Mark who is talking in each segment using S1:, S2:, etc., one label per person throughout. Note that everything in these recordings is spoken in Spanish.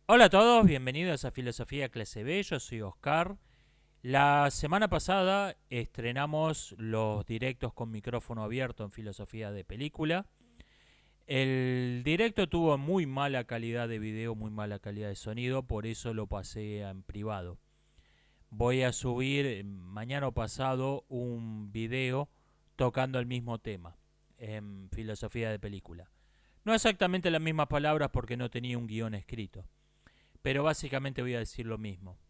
S1: Hola a todos, bienvenidos a Filosofía Clase B, yo soy Oscar. La semana pasada estrenamos los directos con micrófono abierto en Filosofía de Película. El directo tuvo muy mala calidad de video, muy mala calidad de sonido, por eso lo pasé en privado. Voy a subir mañana o pasado un video tocando el mismo tema en Filosofía de Película. No exactamente las mismas palabras porque no tenía un guión escrito, pero básicamente voy a decir lo mismo.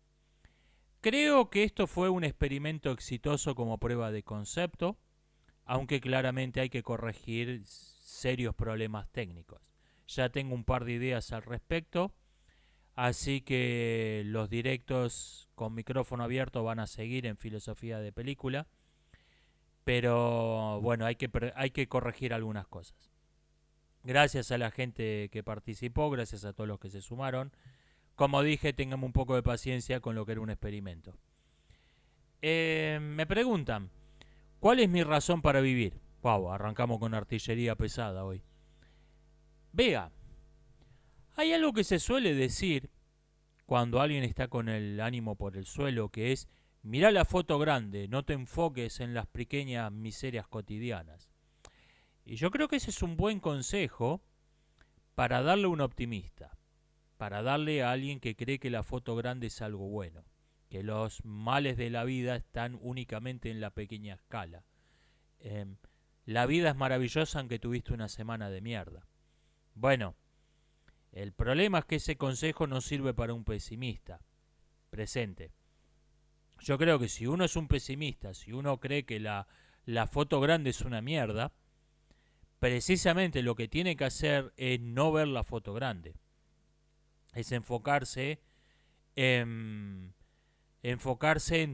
S1: Creo que esto fue un experimento exitoso como prueba de concepto, aunque claramente hay que corregir serios problemas técnicos. Ya tengo un par de ideas al respecto, así que los directos con micrófono abierto van a seguir en Filosofía de Película, pero bueno, hay que corregir algunas cosas. Gracias a la gente que participó, gracias a todos los que se sumaron. Como dije, tengamos un poco de paciencia con lo que era un experimento. Me preguntan, ¿cuál es mi razón para vivir? Wow, arrancamos con artillería pesada hoy. Vea, hay algo que se suele decir cuando alguien está con el ánimo por el suelo, que es, mirá la foto grande, no te enfoques en las pequeñas miserias cotidianas. Y yo creo que ese es un buen consejo para darle a un optimista, para darle a alguien que cree que la foto grande es algo bueno, que los males de la vida están únicamente en la pequeña escala. Eh, la vida es maravillosa aunque tuviste una semana de mierda. Bueno, el problema es que ese consejo no sirve para un pesimista. Presente. Yo creo que si uno es un pesimista, si uno cree que la foto grande es una mierda, precisamente lo que tiene que hacer es no ver la foto grande. Es enfocarse en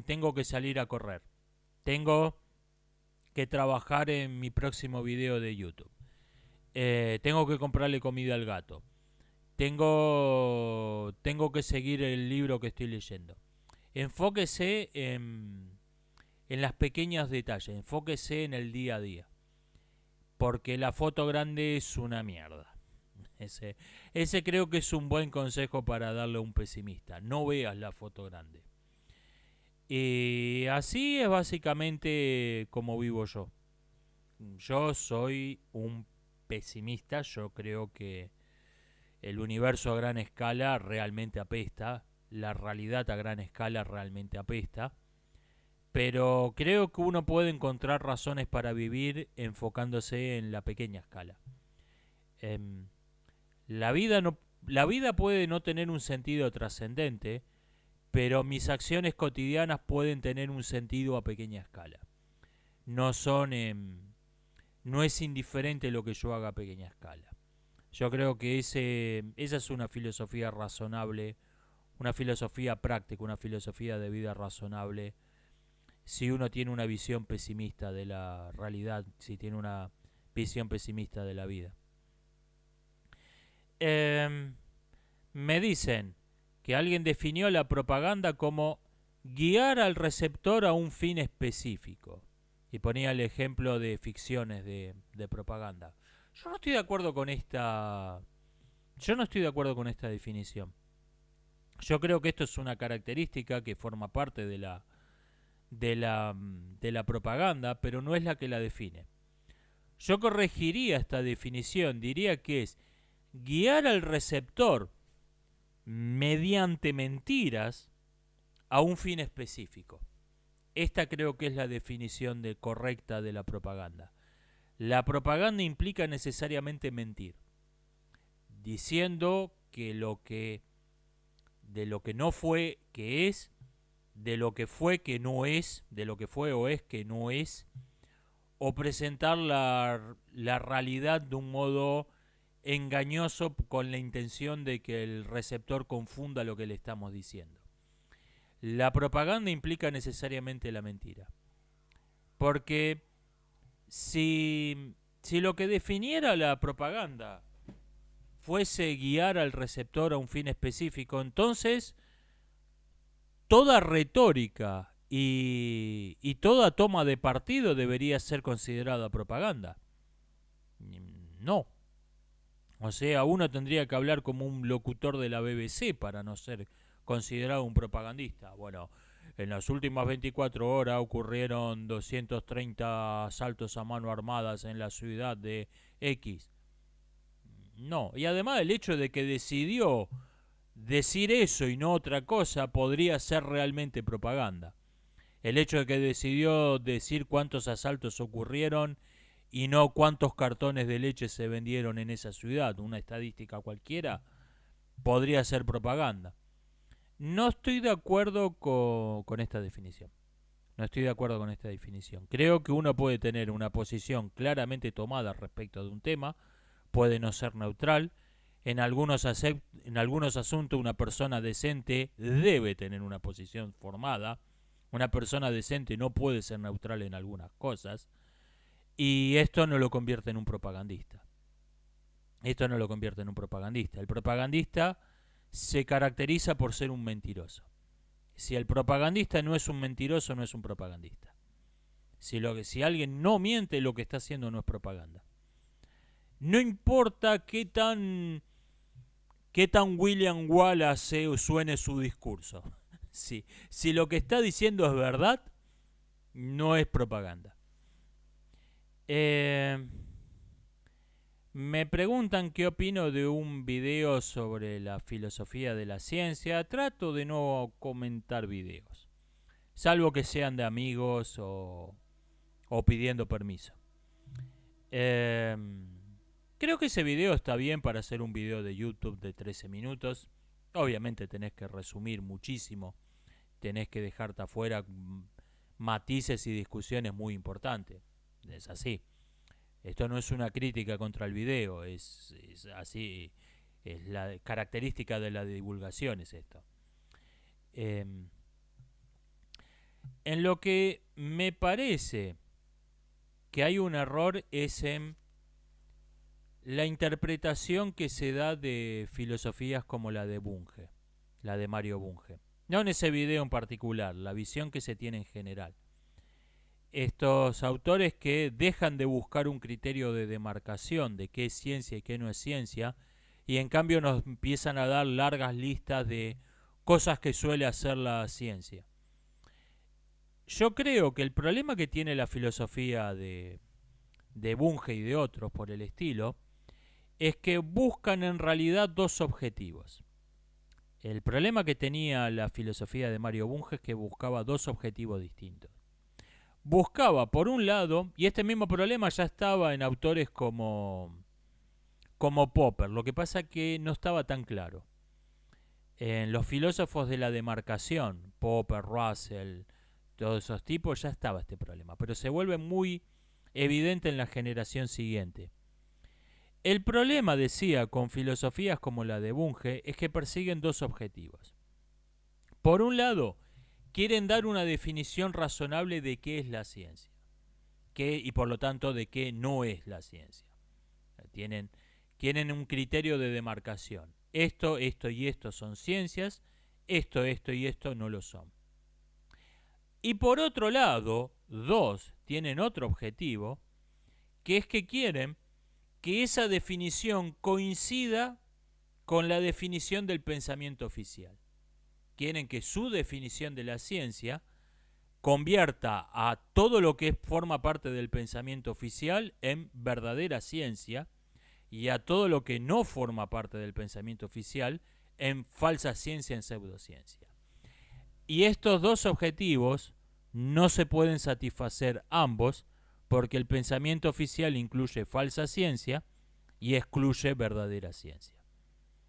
S1: tengo que salir a correr. Tengo que trabajar en mi próximo video de YouTube. Tengo que comprarle comida al gato. Tengo que seguir el libro que estoy leyendo. Enfóquese en las pequeños detalles, enfóquese en el día a día. Porque la foto grande es una mierda. Ese, ese creo que es un buen consejo para darle a un pesimista. No veas la foto grande. Y así es básicamente como vivo yo. Yo soy un pesimista, yo creo que el universo a gran escala realmente apesta, la realidad a gran escala realmente apesta, pero creo que uno puede encontrar razones para vivir enfocándose en la pequeña escala. Em, la vida puede no tener un sentido trascendente, pero mis acciones cotidianas pueden tener un sentido a pequeña escala. No son, no es indiferente lo que yo haga a pequeña escala. Yo creo que esa es una filosofía razonable, una filosofía práctica, una filosofía de vida razonable. Si uno tiene una visión pesimista de la realidad, si tiene una visión pesimista de la vida. Eh, Me dicen que alguien definió la propaganda como guiar al receptor a un fin específico. Y ponía el ejemplo de ficciones de propaganda. Yo no estoy de acuerdo con esta. Yo no estoy de acuerdo con esta definición. Yo creo que esto es una característica que forma parte de la propaganda, pero no es la que la define. Yo corregiría esta definición, diría que es guiar al receptor mediante mentiras a un fin específico. Esta creo que es la definición correcta de la propaganda. La propaganda implica necesariamente mentir, diciendo que de lo que no fue que es, de lo que fue que no es, de lo que fue o es que no es, o presentar la realidad de un modo engañoso con la intención de que el receptor confunda lo que le estamos diciendo. La propaganda implica necesariamente la mentira. Porque si lo que definiera la propaganda fuese guiar al receptor a un fin específico, entonces toda retórica y toda toma de partido debería ser considerada propaganda. No. O sea, uno tendría que hablar como un locutor de la BBC para no ser considerado un propagandista. Bueno, en las últimas 24 horas ocurrieron 230 asaltos a mano armadas en la ciudad de X. No, y además el hecho de que decidió decir eso y no otra cosa podría ser realmente propaganda. El hecho de que decidió decir cuántos asaltos ocurrieron y no cuántos cartones de leche se vendieron en esa ciudad, una estadística cualquiera, podría ser propaganda. No estoy de acuerdo con esta definición. No estoy de acuerdo con esta definición. Creo que uno puede tener una posición claramente tomada respecto de un tema, puede no ser neutral. En algunos asuntos una persona decente debe tener una posición formada. Una persona decente no puede ser neutral en algunas cosas. Y esto no lo convierte en un propagandista. Esto no lo convierte en un propagandista. El propagandista se caracteriza por ser un mentiroso. Si el propagandista no es un mentiroso, no es un propagandista. Si alguien no miente, lo que está haciendo no es propaganda. No importa qué tan William Wallace suene su discurso. Si lo que está diciendo es verdad, no es propaganda. Me preguntan qué opino de un video sobre la filosofía de la ciencia. Trato de no comentar videos, salvo que sean de amigos o pidiendo permiso. Creo que ese video está bien para hacer un video de YouTube de 13 minutos. Obviamente tenés que resumir muchísimo. Tenés que dejarte afuera matices y discusiones muy importantes. Es así. Esto no es una crítica contra el video. Es así. Es la característica de la divulgación, es esto. En lo que me parece que hay un error es en la interpretación que se da de filosofías como la de Bunge, la de Mario Bunge. No en ese video en particular, la visión que se tiene en general. Estos autores que dejan de buscar un criterio de demarcación de qué es ciencia y qué no es ciencia, y en cambio nos empiezan a dar largas listas de cosas que suele hacer la ciencia. Yo creo que el problema que tiene la filosofía de Bunge y de otros por el estilo es que buscan en realidad dos objetivos. El problema que tenía la filosofía de Mario Bunge es que buscaba dos objetivos distintos. Buscaba, por un lado, y este mismo problema ya estaba en autores como Popper, lo que pasa que no estaba tan claro. En los filósofos de la demarcación, Popper, Russell, todos esos tipos, ya estaba este problema, pero se vuelve muy evidente en la generación siguiente. El problema, decía, con filosofías como la de Bunge es que persiguen dos objetivos. Por un lado, quieren dar una definición razonable de qué es la ciencia, y por lo tanto de qué no es la ciencia. Tienen un criterio de demarcación. Esto y esto son ciencias, esto y esto no lo son. Y por otro lado, tienen otro objetivo, que es que quieren que esa definición coincida con la definición del pensamiento oficial. Quieren que su definición de la ciencia convierta a todo lo que forma parte del pensamiento oficial en verdadera ciencia y a todo lo que no forma parte del pensamiento oficial en falsa ciencia, en pseudociencia. Y estos dos objetivos no se pueden satisfacer ambos porque el pensamiento oficial incluye falsa ciencia y excluye verdadera ciencia.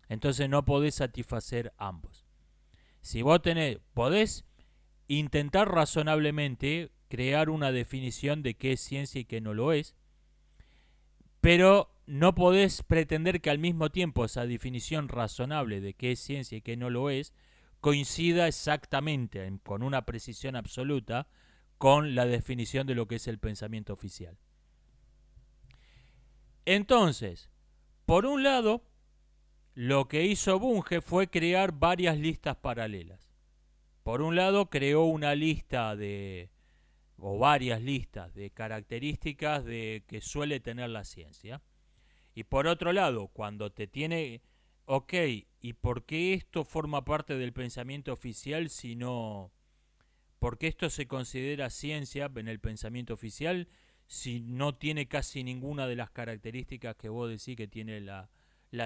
S1: Entonces no podés satisfacer ambos. Si vos podés intentar razonablemente crear una definición de qué es ciencia y qué no lo es, pero no podés pretender que al mismo tiempo esa definición razonable de qué es ciencia y qué no lo es coincida exactamente, con una precisión absoluta, con la definición de lo que es el pensamiento oficial. Entonces, por un lado, lo que hizo Bunge fue crear varias listas paralelas. Por un lado, creó una lista o varias listas de características que suele tener la ciencia. Y por otro lado, cuando te tiene, ok, ¿y por qué esto forma parte del pensamiento oficial si no, por qué esto se considera ciencia en el pensamiento oficial si no tiene casi ninguna de las características que vos decís que tiene la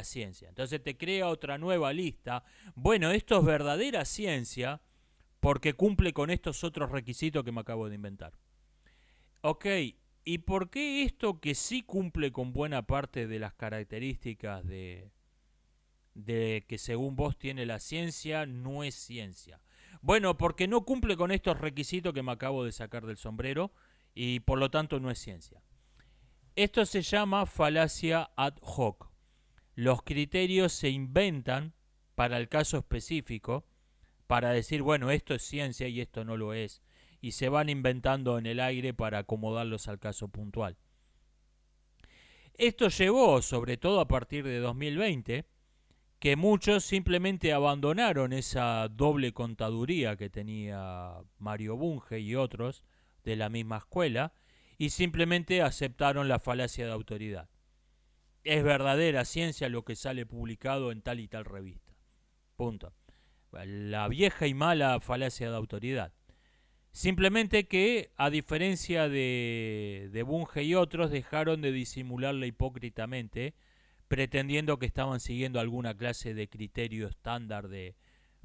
S1: ciencia? Entonces te crea otra nueva lista. Bueno, esto es verdadera ciencia porque cumple con estos otros requisitos que me acabo de inventar. Ok, ¿y por qué esto que sí cumple con buena parte de las características de que según vos tiene la ciencia no es ciencia? Bueno, porque no cumple con estos requisitos que me acabo de sacar del sombrero y por lo tanto no es ciencia. Esto se llama falacia ad hoc. Los criterios se inventan para el caso específico, para decir, bueno, esto es ciencia y esto no lo es, y se van inventando en el aire para acomodarlos al caso puntual. Esto llevó, sobre todo a partir de 2020, que muchos simplemente abandonaron esa doble contaduría que tenía Mario Bunge y otros de la misma escuela y simplemente aceptaron la falacia de autoridad. Es verdadera ciencia lo que sale publicado en tal y tal revista. Punto. La vieja y mala falacia de autoridad. Simplemente que, a diferencia de Bunge y otros, dejaron de disimularla hipócritamente, pretendiendo que estaban siguiendo alguna clase de criterio estándar de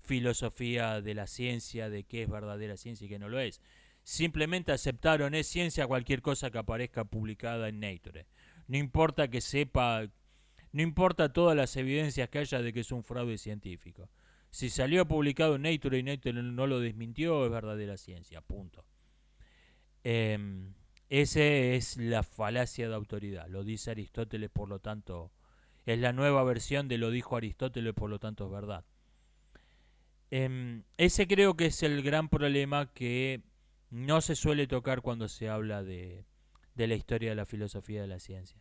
S1: filosofía de la ciencia, de qué es verdadera ciencia y qué no lo es. Simplemente aceptaron, es ciencia cualquier cosa que aparezca publicada en Nature. No importa que sepa, no importa todas las evidencias que haya de que es un fraude científico. Si salió publicado en Nature y Nature no lo desmintió, es verdadera ciencia, punto. Ese es la falacia de autoridad, lo dice Aristóteles, por lo tanto, es la nueva versión de lo dijo Aristóteles, por lo tanto es verdad. Ese creo que es el gran problema que no se suele tocar cuando se habla de la historia de la filosofía de la ciencia.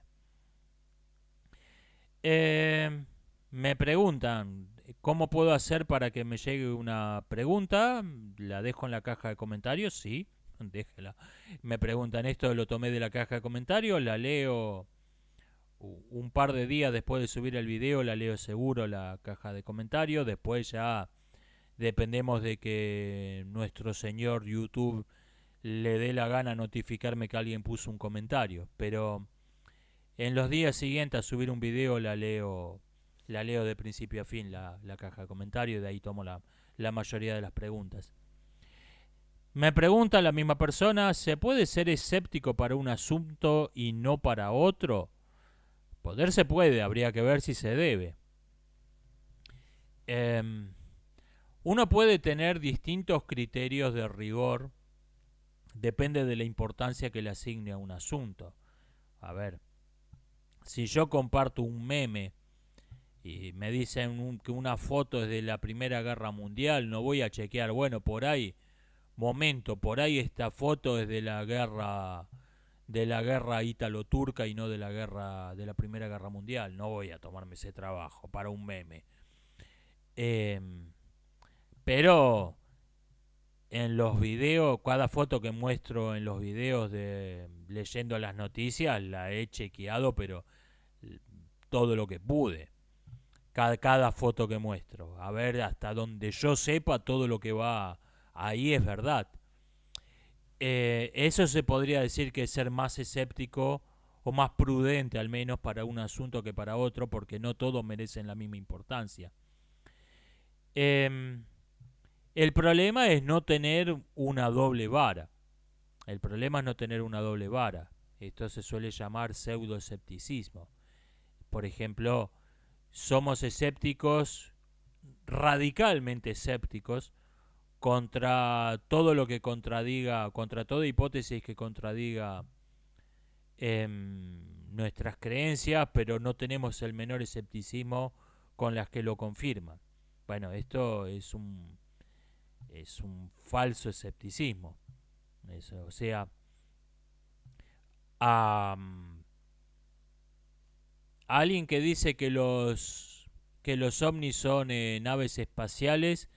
S1: Me preguntan, ¿cómo puedo hacer para que me llegue una pregunta? ¿La dejo en la caja de comentarios? Sí, déjela. Me preguntan, esto lo tomé de la caja de comentarios, la leo un par de días después de subir el video, la leo seguro la caja de comentarios. Después ya dependemos de que nuestro señor YouTube le dé la gana notificarme que alguien puso un comentario. Pero en los días siguientes a subir un video la leo de principio a fin la caja de comentarios y de ahí tomo la mayoría de las preguntas. Me pregunta la misma persona, ¿se puede ser escéptico para un asunto y no para otro? Poder se puede, habría que ver si se debe. Uno puede tener distintos criterios de rigor, depende de la importancia que le asigne a un asunto. A ver, si yo comparto un meme y me dicen que una foto es de la Primera Guerra Mundial, no voy a chequear, bueno, por ahí, momento, por ahí esta foto es de la guerra ítalo-turca y no de la Primera Guerra Mundial. No voy a tomarme ese trabajo para un meme. Pero en los videos, cada foto que muestro en los videos de leyendo las noticias, la he chequeado, pero todo lo que pude. Cada foto que muestro. A ver, hasta donde yo sepa, todo lo que va ahí es verdad. Eso se podría decir que es ser más escéptico o más prudente al menos para un asunto que para otro, porque no todos merecen la misma importancia. El problema es no tener una doble vara. El problema es no tener una doble vara. Esto se suele llamar pseudoescepticismo. Por ejemplo, somos escépticos, radicalmente escépticos, contra todo lo que contradiga, contra toda hipótesis que contradiga nuestras creencias, pero no tenemos el menor escepticismo con las que lo confirman. Bueno, esto es un falso escepticismo. Eso, o sea, a alguien que dice que los ovnis son naves espaciales,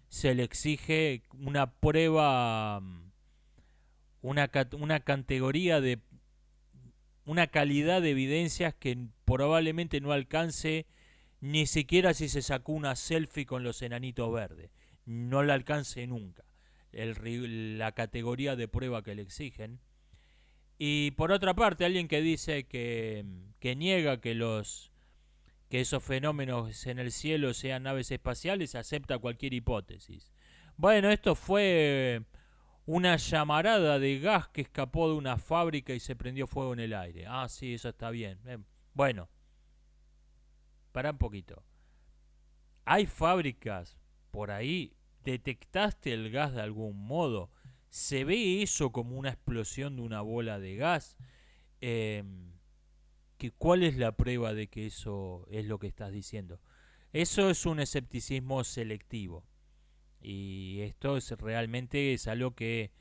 S1: se le exige una prueba, una categoría una calidad de evidencias que probablemente no alcance ni siquiera si se sacó una selfie con los enanitos verdes. No la alcance nunca la categoría de prueba que le exigen. Y por otra parte, alguien que dice que niega que esos fenómenos en el cielo sean naves espaciales acepta cualquier hipótesis. Bueno, esto fue una llamarada de gas que escapó de una fábrica y se prendió fuego en el aire. Ah, sí, eso está bien. Bueno, para un poquito. ¿Hay fábricas por ahí? ¿Detectaste el gas de algún modo? ¿Se ve eso como una explosión de una bola de gas? Eh, ¿Cuál es la prueba de que eso es lo que estás diciendo? Eso es un escepticismo selectivo. Y esto realmente es algo que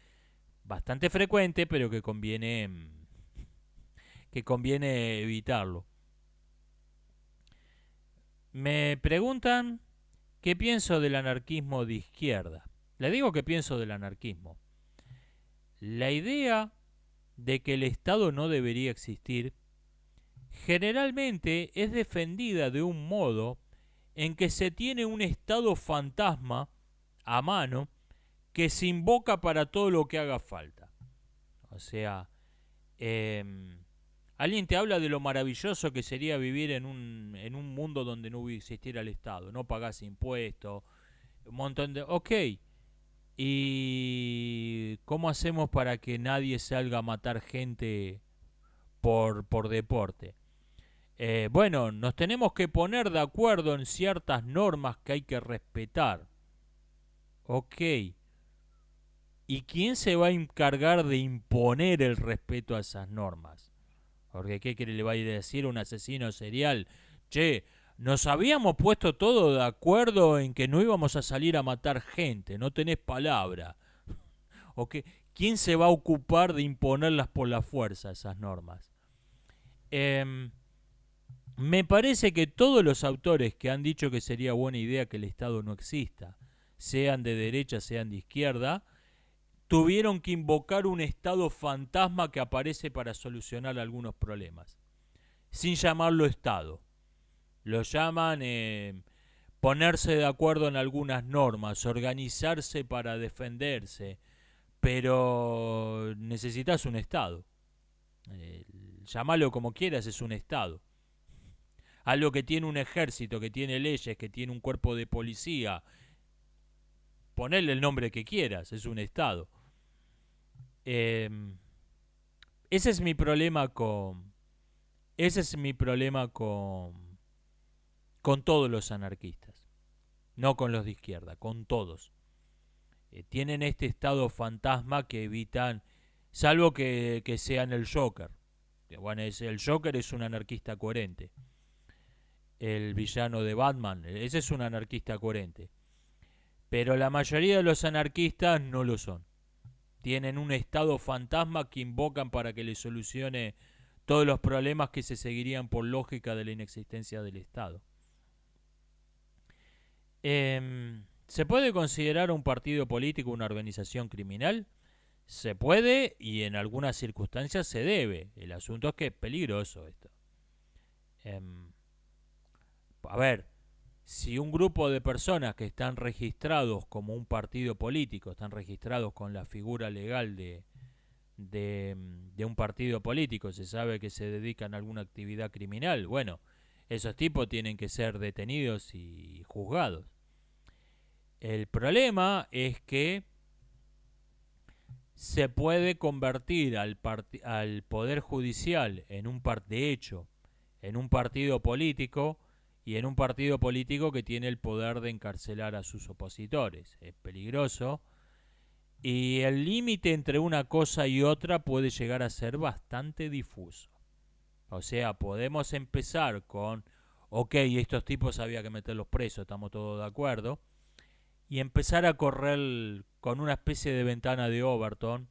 S1: bastante frecuente, pero que conviene evitarlo. Me preguntan qué pienso del anarquismo de izquierda. Le digo que pienso del anarquismo. La idea de que el Estado no debería existir generalmente es defendida de un modo en que se tiene un Estado fantasma a mano que se invoca para todo lo que haga falta. O sea, alguien te habla de lo maravilloso que sería vivir en un mundo donde no existiera el Estado, no pagás impuestos, un montón de... Ok, ¿y cómo hacemos para que nadie salga a matar gente por deporte? Bueno, nos tenemos que poner de acuerdo en ciertas normas que hay que respetar. Ok, ¿y quién se va a encargar de imponer el respeto a esas normas? Porque ¿qué le va a ir a decir a un asesino serial? Che, nos habíamos puesto todo de acuerdo en que no íbamos a salir a matar gente, no tenés palabra. ¿O qué? ¿Quién se va a ocupar de imponerlas por la fuerza, esas normas? Me parece que todos los autores que han dicho que sería buena idea que el Estado no exista, sean de derecha, sean de izquierda, tuvieron que invocar un Estado fantasma que aparece para solucionar algunos problemas, sin llamarlo Estado. Lo llaman ponerse de acuerdo en algunas normas, organizarse para defenderse, pero necesitas un Estado. Llámalo como quieras, es un Estado. Algo que tiene un ejército, que tiene leyes, que tiene un cuerpo de policía. Ponele el nombre que quieras, es un Estado. Eh, ese es mi problema con. Ese es mi problema con todos los anarquistas. No con los de izquierda, con todos. Tienen este estado fantasma que evitan, salvo que sean el Joker. Bueno, el Joker es un anarquista coherente. El villano de Batman, ese es un anarquista coherente. Pero la mayoría de los anarquistas no lo son. Tienen un estado fantasma que invocan para que les solucione todos los problemas que se seguirían por lógica de la inexistencia del Estado. ¿Se puede considerar un partido político una organización criminal? Se puede y en algunas circunstancias se debe. El asunto es que es peligroso esto. A ver, si un grupo de personas que están registrados como un partido político, están registrados con la figura legal de un partido político, se sabe que se dedican a alguna actividad criminal, bueno, esos tipos tienen que ser detenidos y juzgados. El problema es que se puede convertir al Poder Judicial en de hecho, en un partido político y en un partido político que tiene el poder de encarcelar a sus opositores. Es peligroso. Y el límite entre una cosa y otra puede llegar a ser bastante difuso. O sea, podemos empezar con, ok, estos tipos había que meterlos presos, estamos todos de acuerdo, y empezar a correr con una especie de ventana de Overton,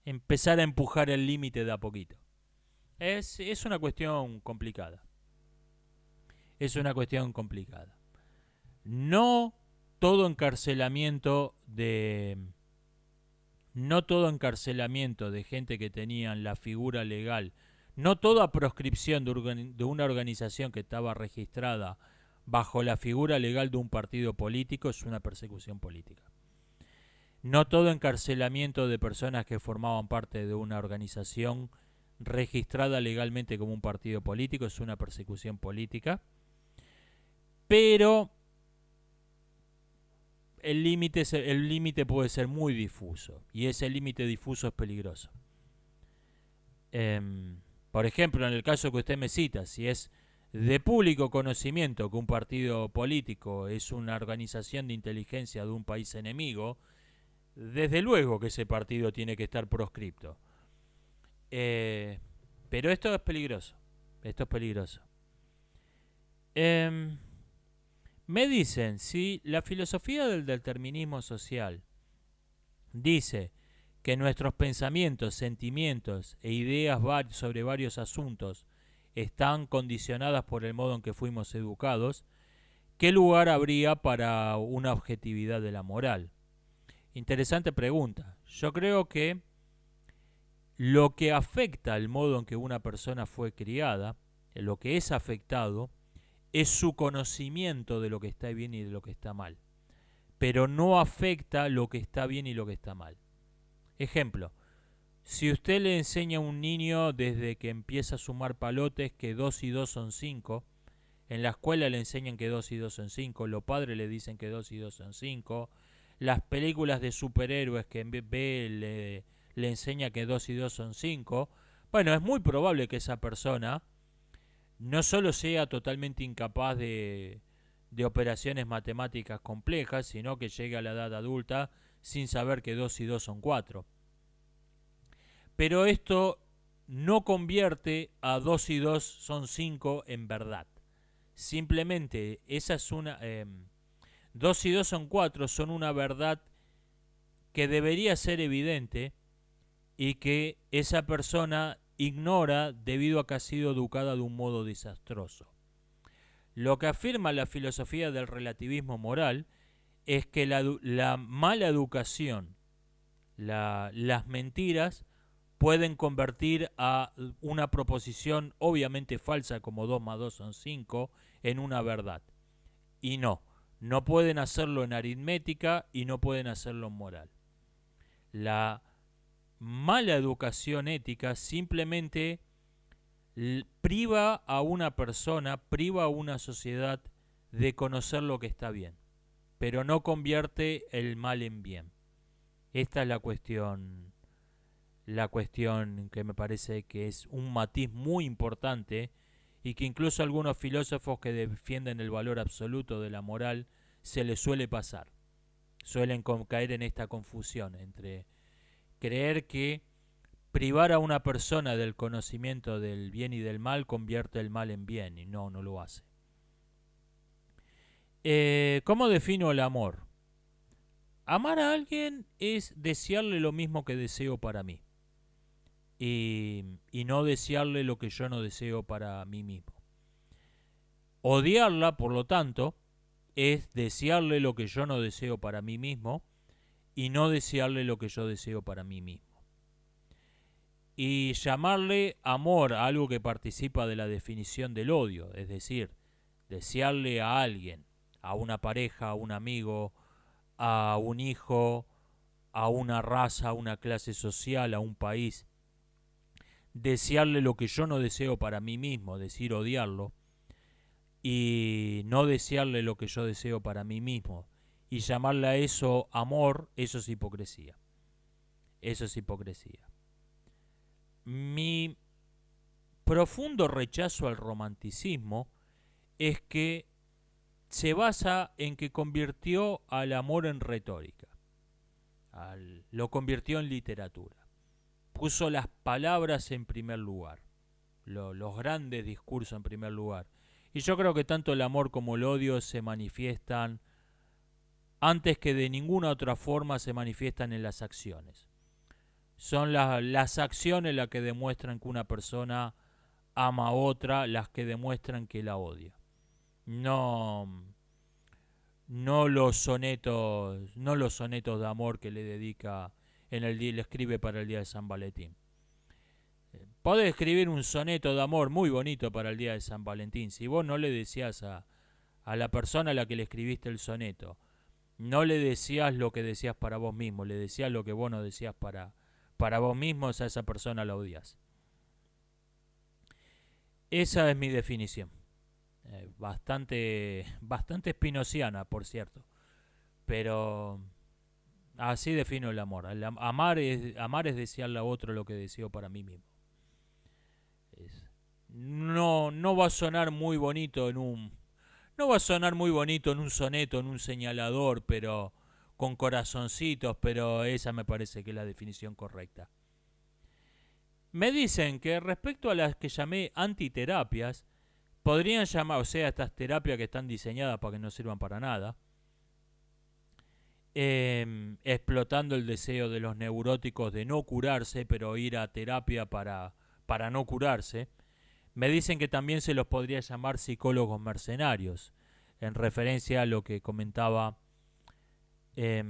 S1: empezar a empujar el límite de a poquito. Es una cuestión complicada. Es una cuestión complicada. No todo encarcelamiento de gente que tenían la figura legal, No toda proscripción de una organización que estaba registrada bajo la figura legal de un partido político es una persecución política. No todo encarcelamiento de personas que formaban parte de una organización registrada legalmente como un partido político es una persecución política, pero el límite puede ser muy difuso y ese límite difuso es peligroso. Por ejemplo, en el caso que usted me cita, si es de público conocimiento que un partido político es una organización de inteligencia de un país enemigo, desde luego que ese partido tiene que estar proscripto. Pero esto es peligroso. Esto es peligroso. Me dicen, si la filosofía del determinismo social dice que nuestros pensamientos, sentimientos e ideas sobre varios asuntos están condicionadas por el modo en que fuimos educados, ¿qué lugar habría para una objetividad de la moral? Interesante pregunta. Yo creo que lo que afecta al modo en que una persona fue criada, lo que es afectado, es su conocimiento de lo que está bien y de lo que está mal. Pero no afecta lo que está bien y lo que está mal. Ejemplo, si usted le enseña a un niño desde que empieza a sumar palotes que 2 y 2 son 5, en la escuela le enseñan que 2 y 2 son 5, los padres le dicen que 2 y 2 son 5, las películas de superhéroes que ve le enseña que 2 y 2 son 5, bueno, es muy probable que esa persona no solo sea totalmente incapaz de operaciones matemáticas complejas, sino que llegue a la edad adulta sin saber que 2 y 2 son 4. Pero esto no convierte a 2 y 2 son 5 en verdad. Simplemente esa es una... 2 y 2 son 4 son una verdad que debería ser evidente y que esa persona ignora debido a que ha sido educada de un modo desastroso. Lo que afirma la filosofía del relativismo moral es que la mala educación, las mentiras, pueden convertir a una proposición obviamente falsa como 2 más 2 son 5 en una verdad. Y no pueden hacerlo en aritmética y no pueden hacerlo en moral. La mala educación ética simplemente priva a una persona, priva a una sociedad de conocer lo que está bien, pero no convierte el mal en bien. Esta es la cuestión que me parece que es un matiz muy importante y que incluso a algunos filósofos que defienden el valor absoluto de la moral se les suele pasar. Suelen caer en esta confusión entre creer que privar a una persona del conocimiento del bien y del mal convierte el mal en bien, y no lo hace. ¿Cómo defino el amor? Amar a alguien es desearle lo mismo que deseo para mí. Y no desearle lo que yo no deseo para mí mismo. Odiarla, por lo tanto, es desearle lo que yo no deseo para mí mismo y no desearle lo que yo deseo para mí mismo. Y llamarle amor a algo que participa de la definición del odio, es decir, desearle a alguien, a una pareja, a un amigo, a un hijo, a una raza, a una clase social, a un país, desearle lo que yo no deseo para mí mismo, decir odiarlo, y no desearle lo que yo deseo para mí mismo, y llamarle a eso amor, eso es hipocresía. Eso es hipocresía. Mi profundo rechazo al romanticismo es que se basa en que convirtió al amor en retórica, lo convirtió en literatura, puso las palabras en primer lugar, los grandes discursos en primer lugar. Y yo creo que tanto el amor como el odio se manifiestan, antes que de ninguna otra forma, se manifiestan en las acciones. Son las acciones las que demuestran que una persona ama a otra, las que demuestran que la odia. No los sonetos de amor que le dedica le escribe para el día de San Valentín. Podés escribir un soneto de amor muy bonito para el día de San Valentín. Si vos no le decías a la persona a la que le escribiste el soneto, no le decías lo que decías para vos mismo, le decías lo que vos no decías para vos mismos, a esa persona la odias. Esa es mi definición. Bastante espinociana, por cierto. Pero así defino el amor. Amar es desearle a otro lo que deseo para mí mismo. No va a sonar muy bonito en un... No va a sonar muy bonito en un soneto, en un señalador, pero con corazoncitos, pero esa me parece que es la definición correcta. Me dicen que respecto a las que llamé antiterapias, podrían llamar, o sea, estas terapias que están diseñadas para que no sirvan para nada, explotando el deseo de los neuróticos de no curarse, pero ir a terapia para no curarse. Me dicen que también se los podría llamar psicólogos mercenarios, en referencia a lo que comentaba, eh,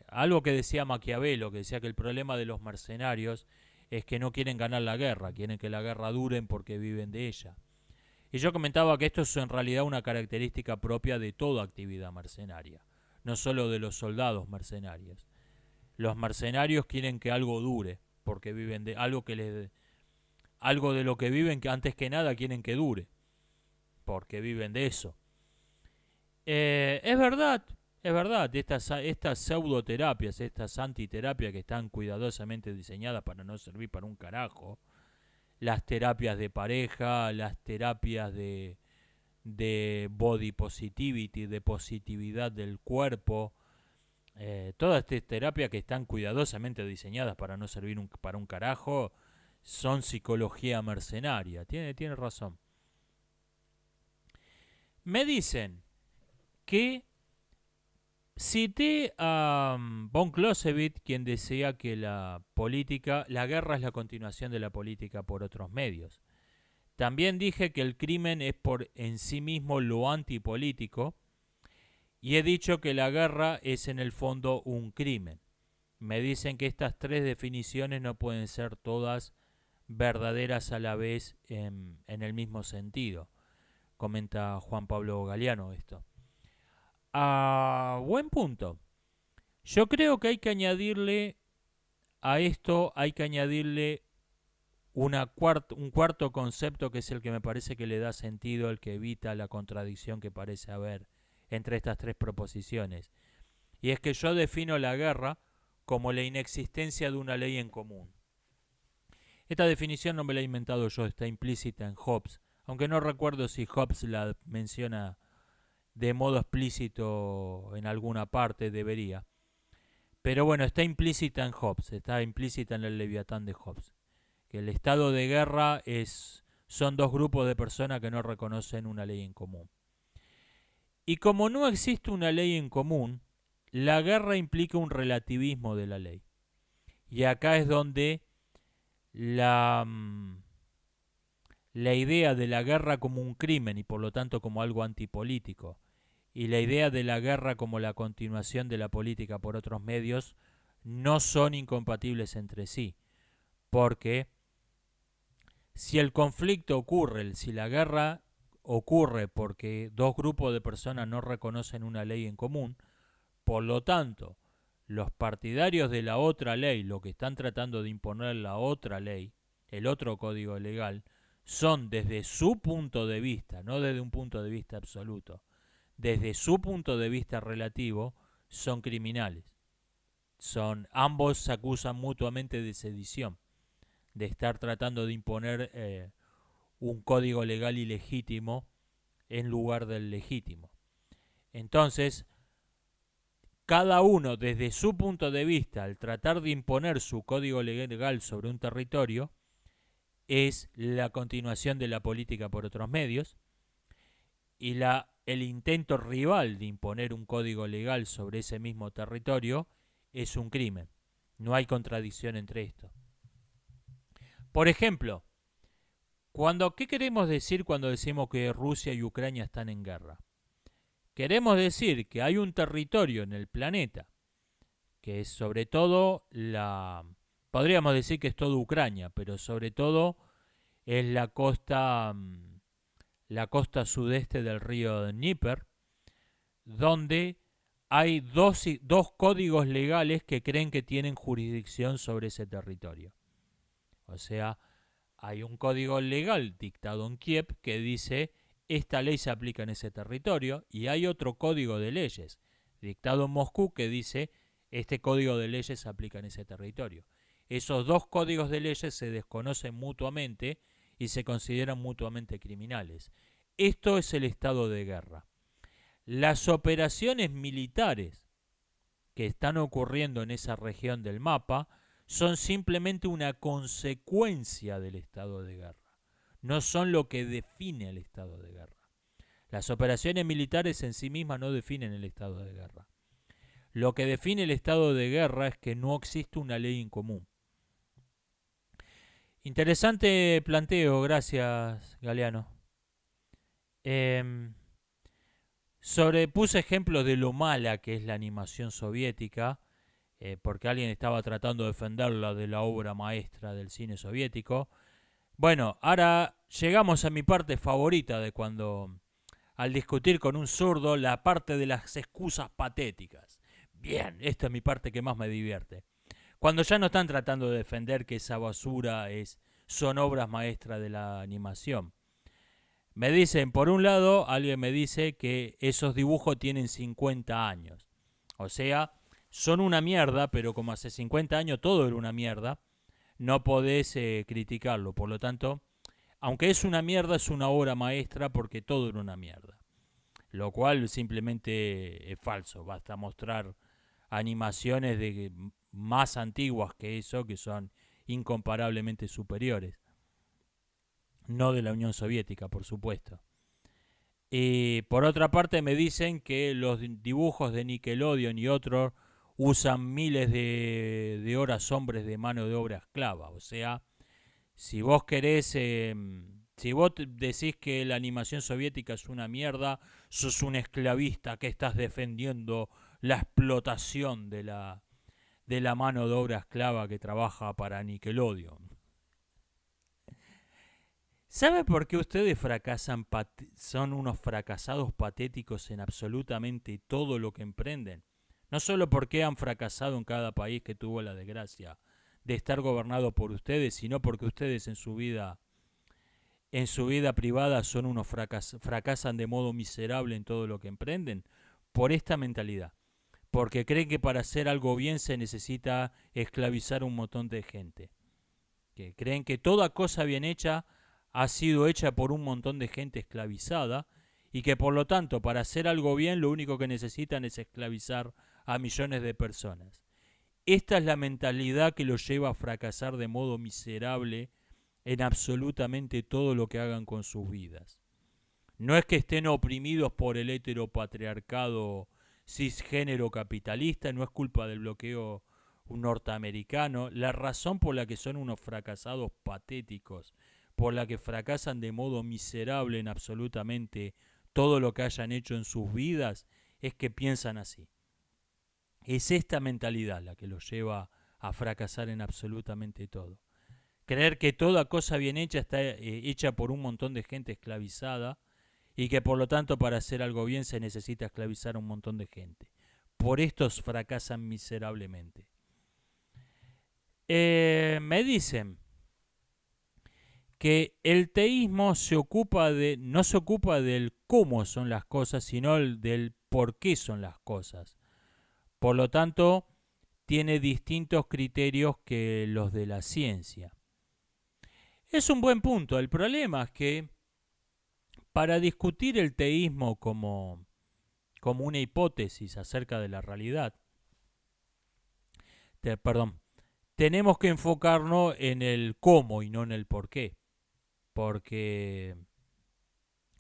S1: algo que decía Maquiavelo, que decía que el problema de los mercenarios es que no quieren ganar la guerra, quieren que la guerra dure porque viven de ella. Y yo comentaba que esto es en realidad una característica propia de toda actividad mercenaria, no solo de los soldados mercenarios. Los mercenarios quieren que algo dure, porque viven de algo de lo que viven, que antes que nada quieren que dure, porque viven de eso. Es verdad, estas pseudoterapias, estas antiterapias que están cuidadosamente diseñadas para no servir para un carajo, las terapias de pareja, las terapias de body positivity, de positividad del cuerpo, todas estas terapias que están cuidadosamente diseñadas para no servir para un carajo, son psicología mercenaria. Tiene razón. Me dicen que cité a von Clausewitz, quien decía que la guerra es la continuación de la política por otros medios. También dije que el crimen es por en sí mismo lo antipolítico, y he dicho que la guerra es en el fondo un crimen. Me dicen que estas tres definiciones no pueden ser todas verdaderas a la vez en el mismo sentido. Comenta Juan Pablo Galeano esto. Buen punto. Yo creo que hay que añadirle a esto, un cuarto concepto, que es el que me parece que le da sentido, el que evita la contradicción que parece haber entre estas tres proposiciones. Y es que yo defino la guerra como la inexistencia de una ley en común. Esta definición no me la he inventado yo, está implícita en Hobbes, aunque no recuerdo si Hobbes la menciona de modo explícito en alguna parte, debería. Pero bueno, está implícita en Hobbes, está implícita en el Leviatán de Hobbes. Que el estado de guerra son dos grupos de personas que no reconocen una ley en común. Y como no existe una ley en común, la guerra implica un relativismo de la ley. Y acá es donde la idea de la guerra como un crimen y por lo tanto como algo antipolítico, y la idea de la guerra como la continuación de la política por otros medios, no son incompatibles entre sí. Porque si el conflicto ocurre, si la guerra ocurre porque dos grupos de personas no reconocen una ley en común, por lo tanto, los partidarios de la otra ley, lo que están tratando de imponer la otra ley, el otro código legal, son desde su punto de vista, no desde un punto de vista absoluto, desde su punto de vista relativo, son criminales. Ambos se acusan mutuamente de sedición, de estar tratando de imponer un código legal ilegítimo en lugar del legítimo. Entonces, cada uno desde su punto de vista, al tratar de imponer su código legal sobre un territorio, es la continuación de la política por otros medios, y el intento rival de imponer un código legal sobre ese mismo territorio es un crimen. No hay contradicción entre esto. Por ejemplo, ¿qué queremos decir cuando decimos que Rusia y Ucrania están en guerra? Queremos decir que hay un territorio en el planeta, que es sobre todo podríamos decir que es todo Ucrania, pero sobre todo es la costa sudeste del río Dnieper, donde hay dos códigos legales que creen que tienen jurisdicción sobre ese territorio. O sea, hay un código legal dictado en Kiev que dice esta ley se aplica en ese territorio, y hay otro código de leyes dictado en Moscú que dice este código de leyes se aplica en ese territorio. Esos dos códigos de leyes se desconocen mutuamente y se consideran mutuamente criminales. Esto es el estado de guerra. Las operaciones militares que están ocurriendo en esa región del mapa son simplemente una consecuencia del estado de guerra. No son lo que define el estado de guerra. Las operaciones militares en sí mismas no definen el estado de guerra. Lo que define el estado de guerra es que no existe una ley en común. Interesante planteo, gracias Galeano. Puse ejemplos de lo mala que es la animación soviética, porque alguien estaba tratando de defenderla de la obra maestra del cine soviético. Bueno, ahora llegamos a mi parte favorita de cuando, al discutir con un zurdo, la parte de las excusas patéticas. Bien, esta es mi parte que más me divierte. Cuando ya no están tratando de defender que esa basura son obras maestras de la animación. Me dicen, por un lado, alguien me dice que esos dibujos tienen 50 años. O sea, son una mierda, pero como hace 50 años todo era una mierda, no podés criticarlo. Por lo tanto, aunque es una mierda, es una obra maestra porque todo era una mierda. Lo cual simplemente es falso. Basta mostrar animaciones más antiguas que eso, que son incomparablemente superiores. No de la Unión Soviética, por supuesto. Y por otra parte me dicen que los dibujos de Nickelodeon y otros usan miles de horas hombres de mano de obra esclava. O sea, si vos querés, si vos decís que la animación soviética es una mierda, sos un esclavista que estás defendiendo la explotación de la mano de obra esclava que trabaja para Nickelodeon. ¿Sabe por qué ustedes son unos fracasados patéticos en absolutamente todo lo que emprenden? No solo porque han fracasado en cada país que tuvo la desgracia de estar gobernado por ustedes, sino porque ustedes en su vida privada son unos fracasan de modo miserable en todo lo que emprenden por esta mentalidad. Porque creen que para hacer algo bien se necesita esclavizar a un montón de gente. Que creen que toda cosa bien hecha ha sido hecha por un montón de gente esclavizada y que por lo tanto para hacer algo bien lo único que necesitan es esclavizar a millones de personas. Esta es la mentalidad que los lleva a fracasar de modo miserable en absolutamente todo lo que hagan con sus vidas. No es que estén oprimidos por el heteropatriarcado cisgénero capitalista, no es culpa del bloqueo norteamericano. La razón por la que son unos fracasados patéticos, por la que fracasan de modo miserable en absolutamente todo lo que hayan hecho en sus vidas, es que piensan así. Es esta mentalidad la que los lleva a fracasar en absolutamente todo. Creer que toda cosa bien hecha está hecha por un montón de gente esclavizada y que por lo tanto para hacer algo bien se necesita esclavizar a un montón de gente. Por estos fracasan miserablemente. Me dicen que el teísmo no se ocupa del cómo son las cosas, sino del por qué son las cosas. Por lo tanto, tiene distintos criterios que los de la ciencia. Es un buen punto. El problema es que para discutir el teísmo como una hipótesis acerca de la realidad, tenemos que enfocarnos en el cómo y no en el por qué. Porque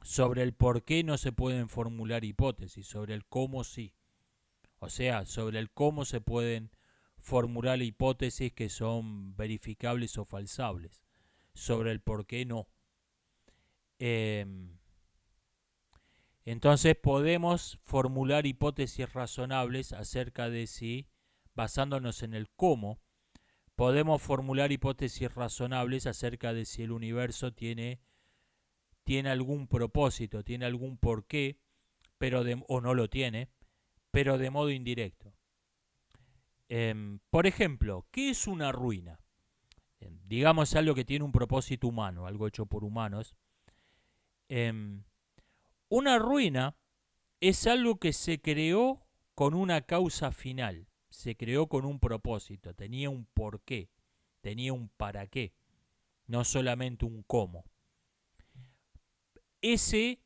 S1: sobre el por qué no se pueden formular hipótesis, sobre el cómo sí. O sea, sobre el cómo se pueden formular hipótesis que son verificables o falsables. Sobre el por qué no. Entonces podemos formular hipótesis razonables acerca de si, basándonos en el cómo, podemos formular hipótesis razonables acerca de si el universo tiene algún propósito, tiene algún porqué, o no lo tiene, pero de modo indirecto. Por ejemplo, ¿qué es una ruina? Digamos algo que tiene un propósito humano, algo hecho por humanos. Una ruina es algo que se creó con una causa final, se creó con un propósito, tenía un porqué, tenía un para qué, no solamente un cómo. Ese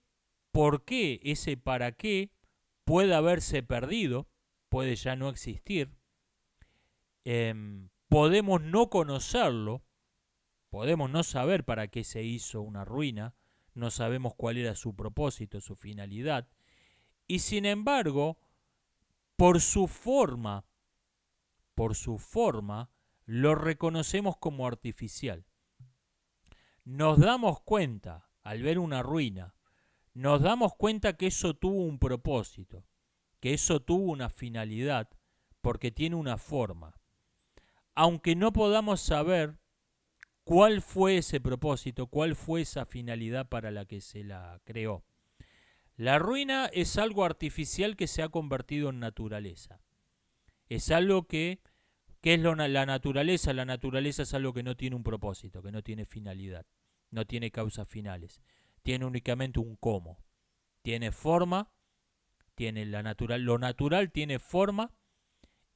S1: por qué, ese para qué, puede haberse perdido, puede ya no existir. Podemos no conocerlo, podemos no saber para qué se hizo una ruina, no sabemos cuál era su propósito, su finalidad, y sin embargo, por su forma, lo reconocemos como artificial. Nos damos cuenta, al ver una ruina, nos damos cuenta que eso tuvo un propósito, que eso tuvo una finalidad, porque tiene una forma. Aunque no podamos saber cuál fue ese propósito, cuál fue esa finalidad para la que se la creó. La ruina es algo artificial que se ha convertido en naturaleza. Es algo ¿qué es la naturaleza? La naturaleza es algo que no tiene un propósito, que no tiene finalidad, no tiene causas finales. Tiene únicamente un cómo. Tiene forma, lo natural tiene forma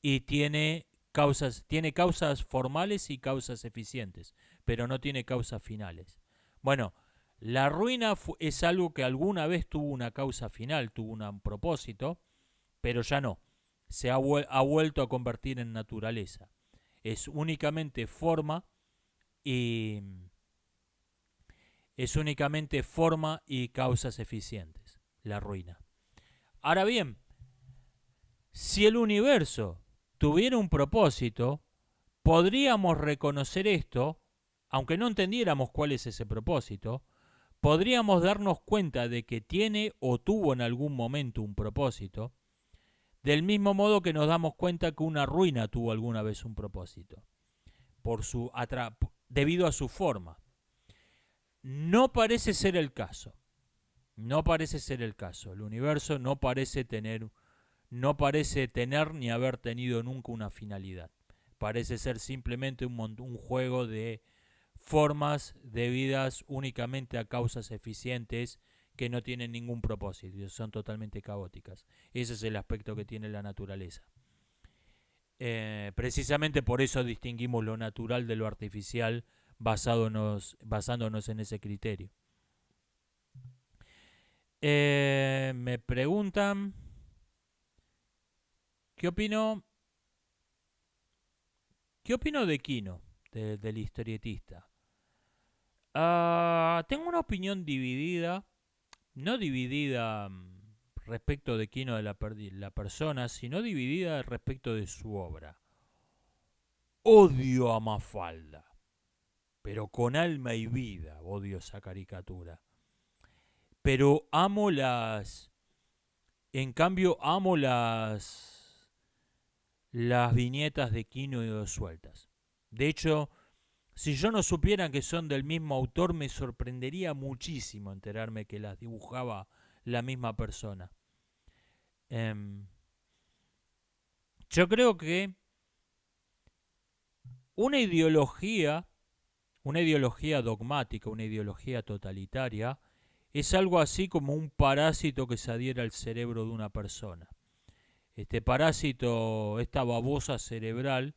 S1: y tiene causas formales y causas eficientes, pero no tiene causas finales. Bueno, la ruina es algo que alguna vez tuvo una causa final, tuvo un propósito, pero ya no. Se ha vuelto a convertir en naturaleza. Es únicamente forma y causas eficientes, la ruina. Ahora bien, si el universo tuviera un propósito, podríamos reconocer esto, aunque no entendiéramos cuál es ese propósito, podríamos darnos cuenta de que tiene o tuvo en algún momento un propósito, del mismo modo que nos damos cuenta que una ruina tuvo alguna vez un propósito, debido a su forma. No parece ser el caso. No parece ser el caso. El universo no parece tener ni haber tenido nunca una finalidad. Parece ser simplemente un juego de formas debidas únicamente a causas eficientes que no tienen ningún propósito y son totalmente caóticas. Ese es el aspecto que tiene la naturaleza. Precisamente por eso distinguimos lo natural de lo artificial basándonos en ese criterio. Me preguntan, ¿qué opino de Quino, del historietista? Tengo una opinión dividida, no dividida respecto de Quino de la persona, sino dividida respecto de su obra. Odio a Mafalda, pero con alma y vida odio esa caricatura. Pero amo las viñetas de Quino sueltas. De hecho, si yo no supiera que son del mismo autor, me sorprendería muchísimo enterarme que las dibujaba la misma persona. Yo creo que una ideología dogmática, una ideología totalitaria, es algo así como un parásito que se adhiere al cerebro de una persona. Este parásito, esta babosa cerebral,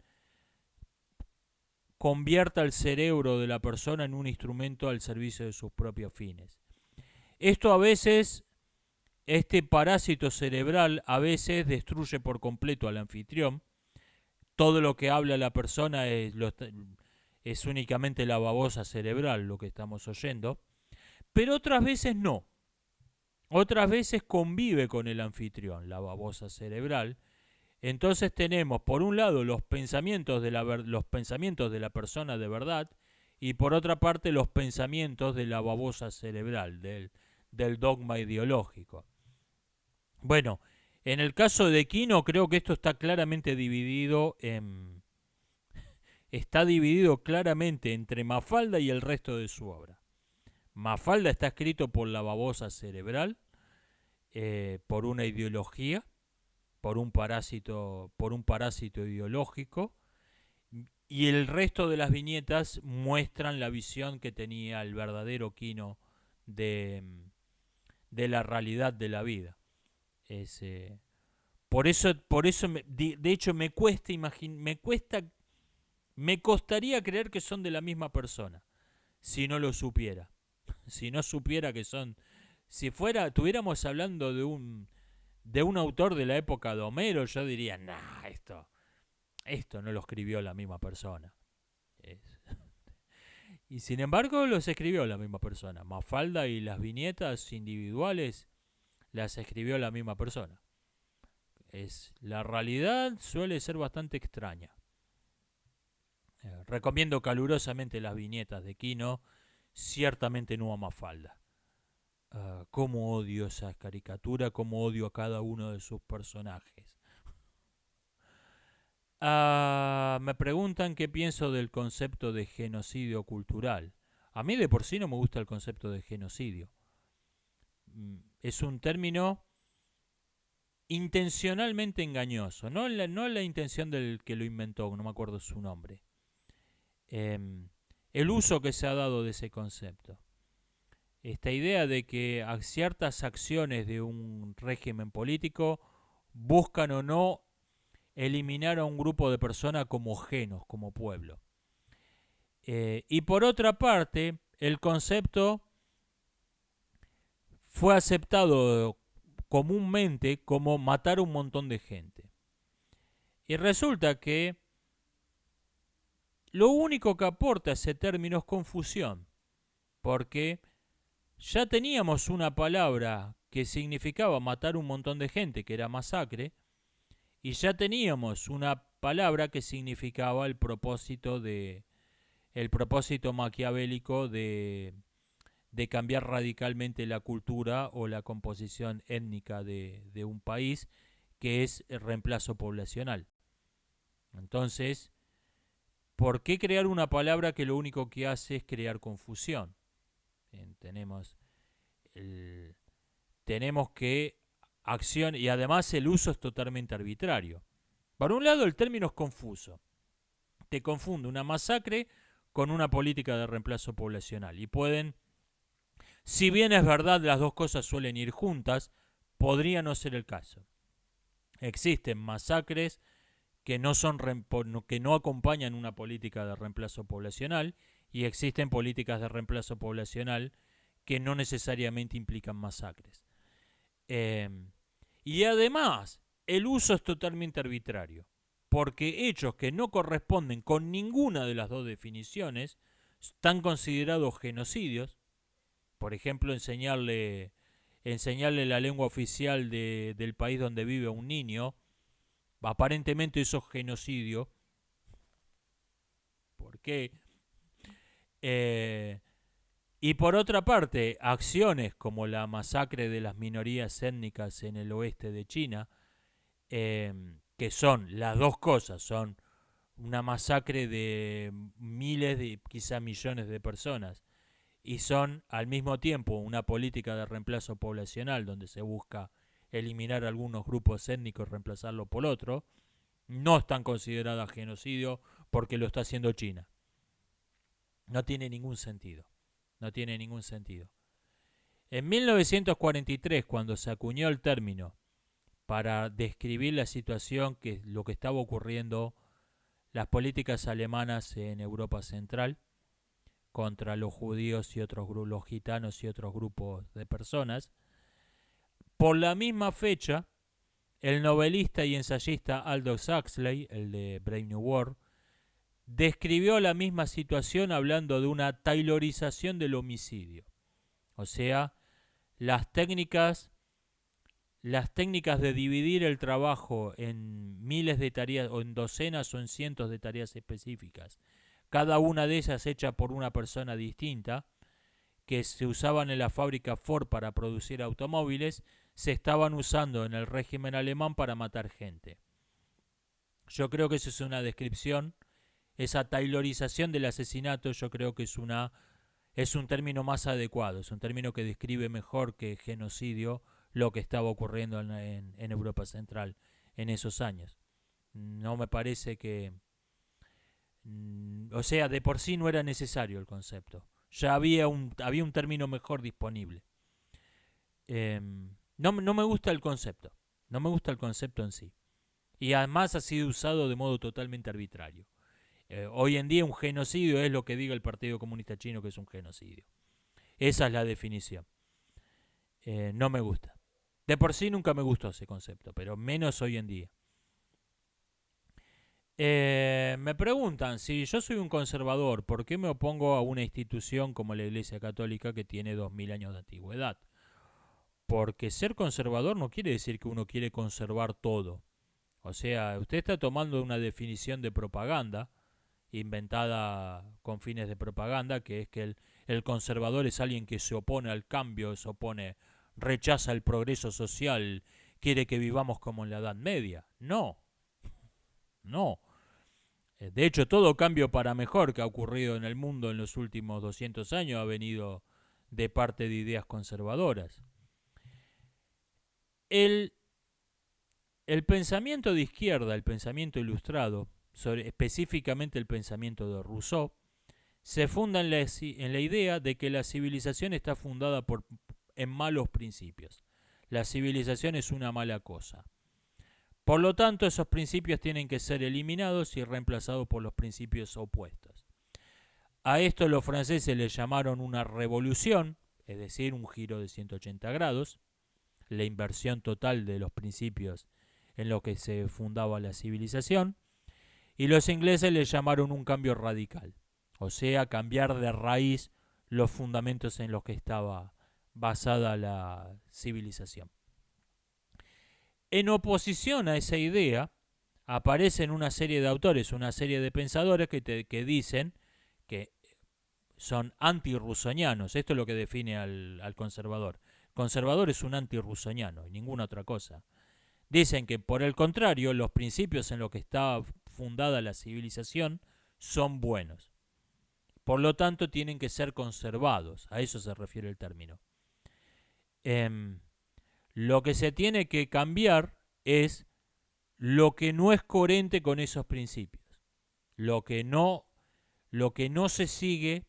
S1: convierta el cerebro de la persona en un instrumento al servicio de sus propios fines. Esto a veces, este parásito cerebral a veces destruye por completo al anfitrión. Todo lo que habla la persona es únicamente la babosa cerebral, lo que estamos oyendo. Pero otras veces no. Otras veces convive con el anfitrión, la babosa cerebral. Entonces tenemos, por un lado, los pensamientos de la persona de verdad y por otra parte los pensamientos de la babosa cerebral, del dogma ideológico. Bueno, en el caso de Quino creo que esto está claramente dividido está dividido claramente entre Mafalda y el resto de su obra. Mafalda está escrito por la babosa cerebral, por una ideología, por un parásito ideológico, y el resto de las viñetas muestran la visión que tenía el verdadero Quino de, de la realidad de la vida. Es, de hecho, me costaría creer que son de la misma persona, si no lo supiera. Si no supiera que son, estuviéramos hablando de un autor de la época de Homero, yo diría, nah, esto no lo escribió la misma persona. Es, y sin embargo los escribió la misma persona. Mafalda y las viñetas individuales las escribió la misma persona. La realidad suele ser bastante extraña. Recomiendo calurosamente las viñetas de Quino, ciertamente no a Mafalda. Cómo odio esa caricatura, cómo odio a cada uno de sus personajes. Me preguntan qué pienso del concepto de genocidio cultural. A mí de por sí no me gusta el concepto de genocidio. Es un término intencionalmente engañoso, no la intención del que lo inventó, no me acuerdo su nombre. El uso que se ha dado de ese concepto. Esta idea de que ciertas acciones de un régimen político buscan o no eliminar a un grupo de personas como genos, como pueblo. Y por otra parte, el concepto fue aceptado comúnmente como matar a un montón de gente. Y resulta que lo único que aporta ese término es confusión, porque ya teníamos una palabra que significaba matar un montón de gente, que era masacre, y ya teníamos una palabra que significaba el propósito maquiavélico de cambiar radicalmente la cultura o la composición étnica de un país, que es el reemplazo poblacional. Entonces, ¿por qué crear una palabra que lo único que hace es crear confusión? Tenemos que acción, y además el uso es totalmente arbitrario. Por un lado, el término es confuso. Te confunde una masacre con una política de reemplazo poblacional. Y pueden, si bien es verdad, las dos cosas suelen ir juntas, podría no ser el caso. Existen masacres que no acompañan una política de reemplazo poblacional, y existen políticas de reemplazo poblacional que no necesariamente implican masacres. Y además, el uso es totalmente arbitrario, porque hechos que no corresponden con ninguna de las dos definiciones están considerados genocidios. Por ejemplo, enseñarle la lengua oficial del país donde vive a un niño, aparentemente eso es genocidio. ¿Por qué? Y por otra parte, acciones como la masacre de las minorías étnicas en el oeste de China, que son las dos cosas, son una masacre de miles, quizá millones de personas, y son al mismo tiempo una política de reemplazo poblacional donde se busca eliminar algunos grupos étnicos y reemplazarlo por otro, no están consideradas genocidio porque lo está haciendo China. No tiene ningún sentido. No tiene ningún sentido. En 1943, cuando se acuñó el término para describir la situación, lo que estaba ocurriendo, las políticas alemanas en Europa Central contra los judíos y los gitanos y otros grupos de personas, por la misma fecha, el novelista y ensayista Aldous Huxley, el de Brave New World, describió la misma situación hablando de una taylorización del homicidio. O sea, las técnicas de dividir el trabajo en miles de tareas, o en docenas o en cientos de tareas específicas, cada una de ellas hecha por una persona distinta, que se usaban en la fábrica Ford para producir automóviles, se estaban usando en el régimen alemán para matar gente. Yo creo que eso es una descripción esa taylorización del asesinato yo creo que es un término más adecuado, es un término que describe mejor que genocidio lo que estaba ocurriendo en Europa Central en esos años. No me parece que... O sea, de por sí no era necesario el concepto. Ya había un término mejor disponible. No me gusta el concepto. No me gusta el concepto en sí. Y además ha sido usado de modo totalmente arbitrario. Hoy en día un genocidio es lo que diga el Partido Comunista Chino que es un genocidio. Esa es la definición. No me gusta. De por sí nunca me gustó ese concepto, pero menos hoy en día. Me preguntan, si yo soy un conservador, ¿por qué me opongo a una institución como la Iglesia Católica que tiene 2000 años de antigüedad? Porque ser conservador no quiere decir que uno quiere conservar todo. O sea, usted está tomando una definición de propaganda, inventada con fines de propaganda, que es que el conservador es alguien que se opone al cambio, se opone, rechaza el progreso social, quiere que vivamos como en la Edad Media. No, no. De hecho, todo cambio para mejor que ha ocurrido en el mundo en los últimos 200 años ha venido de parte de ideas conservadoras. El, el pensamiento de izquierda, el pensamiento ilustrado, específicamente el pensamiento de Rousseau, se funda en la idea de que la civilización está fundada en malos principios. La civilización es una mala cosa. Por lo tanto, esos principios tienen que ser eliminados y reemplazados por los principios opuestos. A esto los franceses le llamaron una revolución, es decir, un giro de 180 grados, la inversión total de los principios en los que se fundaba la civilización, y los ingleses le llamaron un cambio radical, o sea, cambiar de raíz los fundamentos en los que estaba basada la civilización. En oposición a esa idea, aparecen una serie de autores, una serie de pensadores que dicen que son antirrussonianos. Esto es lo que define al conservador. El conservador es un antirrussoniano y ninguna otra cosa. Dicen que, por el contrario, los principios en los que está fundada la civilización son buenos. Por lo tanto, tienen que ser conservados. A eso se refiere el término. Lo que se tiene que cambiar es lo que no es coherente con esos principios. Lo que no se sigue,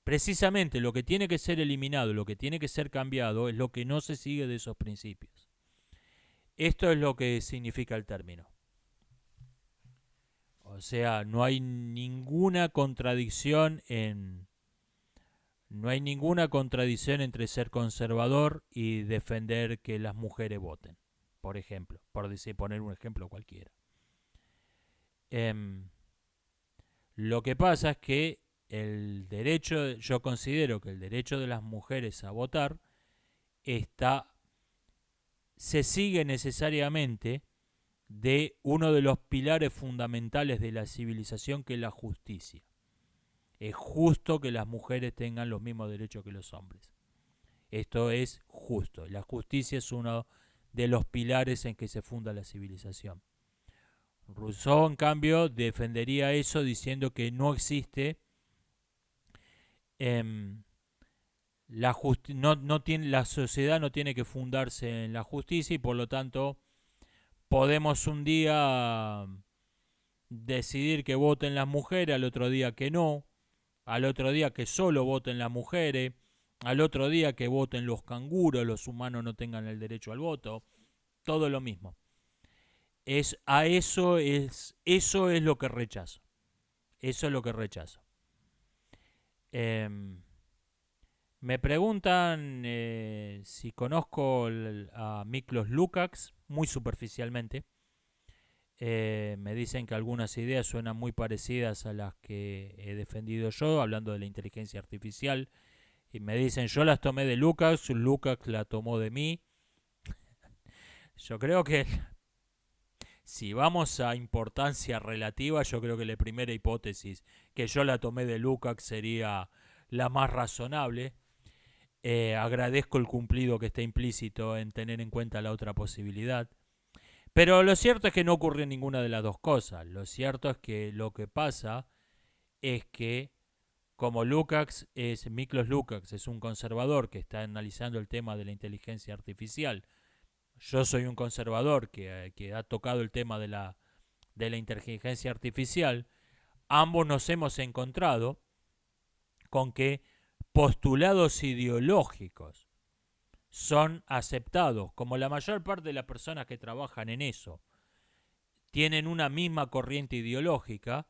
S1: precisamente lo que tiene que ser eliminado, lo que tiene que ser cambiado, es lo que no se sigue de esos principios. Esto es lo que significa el término. O sea, no hay ninguna contradicción entre ser conservador y defender que las mujeres voten, por ejemplo, poner un ejemplo cualquiera. Lo que pasa es que yo considero que el derecho de las mujeres a votar se sigue necesariamente de uno de los pilares fundamentales de la civilización, que es la justicia. Es justo que las mujeres tengan los mismos derechos que los hombres. Esto es justo. La justicia es uno de los pilares en que se funda la civilización. Rousseau, en cambio, defendería eso diciendo que no existe la sociedad no tiene que fundarse en la justicia y por lo tanto podemos un día decidir que voten las mujeres, al otro día que no, al otro día que solo voten las mujeres, al otro día que voten los canguros, los humanos no tengan el derecho al voto, todo lo mismo. Eso es lo que rechazo. Eso es lo que rechazo. Me preguntan si conozco a Miklos Lukács, muy superficialmente. Me dicen que algunas ideas suenan muy parecidas a las que he defendido yo, hablando de la inteligencia artificial. Y me dicen, yo las tomé de Lukács, Lukács la tomó de mí. Yo creo que si vamos a importancia relativa, yo creo que la primera hipótesis, que yo la tomé de Lukács, sería la más razonable. Agradezco el cumplido que está implícito en tener en cuenta la otra posibilidad. Pero lo cierto es que no ocurrió ninguna de las dos cosas. Lo cierto es que lo que pasa es que como Miklos Lukács es un conservador que está analizando el tema de la inteligencia artificial, yo soy un conservador que ha tocado el tema de la inteligencia artificial, ambos nos hemos encontrado con que postulados ideológicos son aceptados, como la mayor parte de las personas que trabajan en eso tienen una misma corriente ideológica,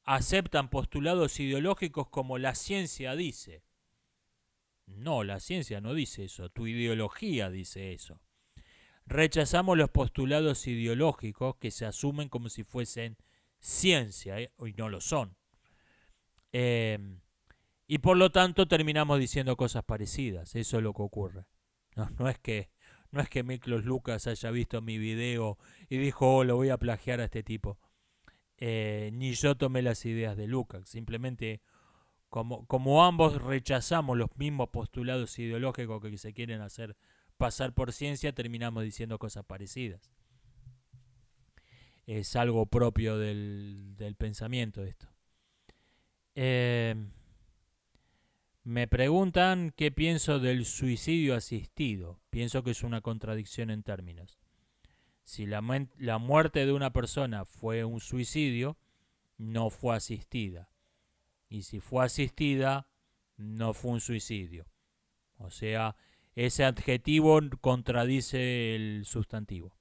S1: aceptan postulados ideológicos como la ciencia dice. No, la ciencia no dice eso, tu ideología dice eso. Rechazamos los postulados ideológicos que se asumen como si fuesen ciencia, y no lo son. Y por lo tanto terminamos diciendo cosas parecidas, eso es lo que ocurre. No es que Miklos Lukács haya visto mi video y dijo, oh, lo voy a plagiar a este tipo. Ni yo tomé las ideas de Lukács, simplemente como ambos rechazamos los mismos postulados ideológicos que se quieren hacer pasar por ciencia, terminamos diciendo cosas parecidas. Es algo propio del pensamiento esto. Me preguntan qué pienso del suicidio asistido. Pienso que es una contradicción en términos. Si la muerte de una persona fue un suicidio, no fue asistida. Y si fue asistida, no fue un suicidio. O sea, ese adjetivo contradice el sustantivo.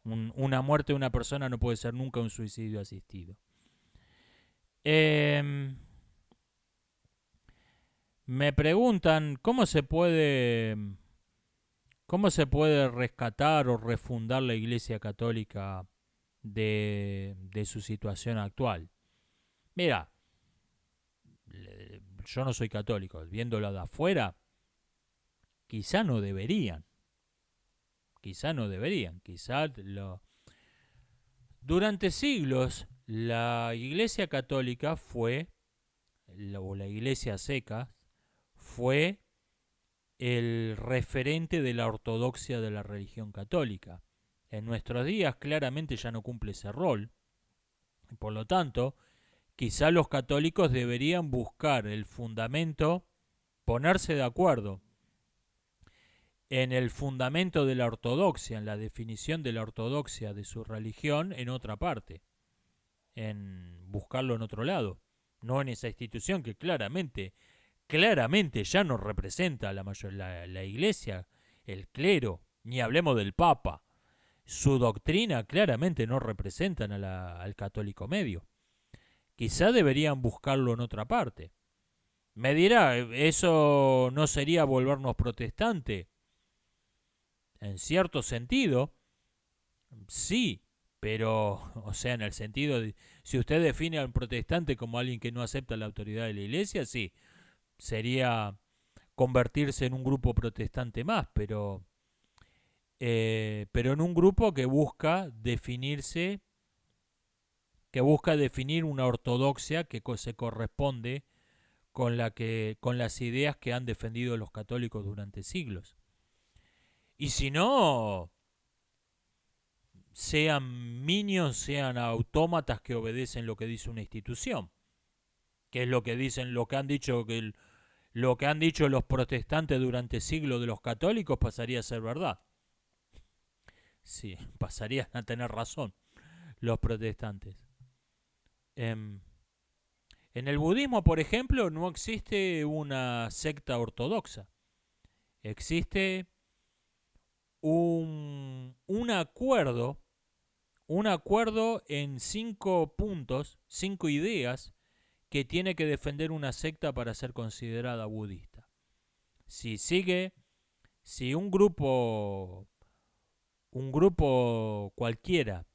S1: Una muerte de una persona no puede ser nunca un suicidio asistido. Me preguntan cómo se puede rescatar o refundar la Iglesia Católica de su situación actual. Mira, yo no soy católico, viéndolo de afuera, quizá no deberían. Durante siglos, la Iglesia Católica o la Iglesia seca, fue el referente de la ortodoxia de la religión católica. En nuestros días claramente ya no cumple ese rol. Por lo tanto, quizá los católicos deberían buscar el fundamento, ponerse de acuerdo en el fundamento de la ortodoxia, en la definición de la ortodoxia de su religión en otra parte, en buscarlo en otro lado, no en esa institución que claramente ya no representa la iglesia, el clero, ni hablemos del papa. Su doctrina claramente no representan al católico medio. Quizá deberían buscarlo en otra parte. Me dirá, ¿eso no sería volvernos protestante? En cierto sentido, sí, pero, o sea, en el sentido de, si usted define al protestante como alguien que no acepta la autoridad de la iglesia, sí, sería convertirse en un grupo protestante más, pero en un grupo que busca definir una ortodoxia que se corresponde con las ideas que han defendido los católicos durante siglos. Y si no, sean minions, sean autómatas que obedecen lo que dice una institución, que es lo que han dicho lo que han dicho los protestantes durante siglos de los católicos pasaría a ser verdad. Sí, pasarían a tener razón los protestantes. En el budismo, por ejemplo, no existe una secta ortodoxa. Existe un acuerdo en 5 puntos, 5 ideas que tiene que defender una secta para ser considerada budista. Si un grupo cualquiera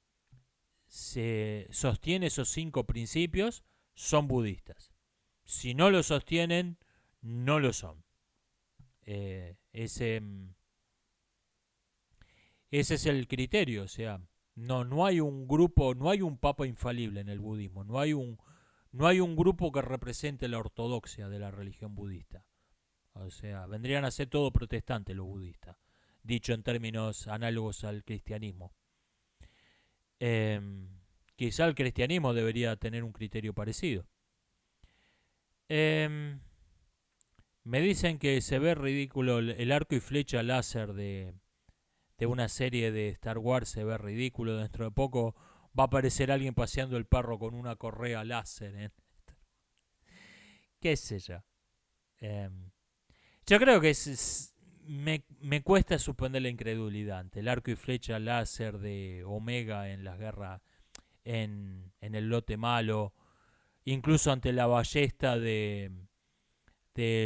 S1: se sostiene esos 5 principios, son budistas. Si no lo sostienen, no lo son. Ese es el criterio, o sea, no hay un grupo, no hay un papa infalible en el budismo, no hay un grupo que represente la ortodoxia de la religión budista. O sea, vendrían a ser todo protestantes los budistas, dicho en términos análogos al cristianismo. Em, Quizá el cristianismo debería tener un criterio parecido. Em, Me dicen que se ve ridículo el arco y flecha láser de una serie de Star Wars, se ve ridículo. Dentro de poco va a aparecer alguien paseando el perro con una correa láser, ¿eh? ¿Qué sé yo? Em, yo creo que me cuesta suspender la incredulidad ante el arco y flecha láser de Omega en las guerras, en el lote malo, incluso ante la ballesta de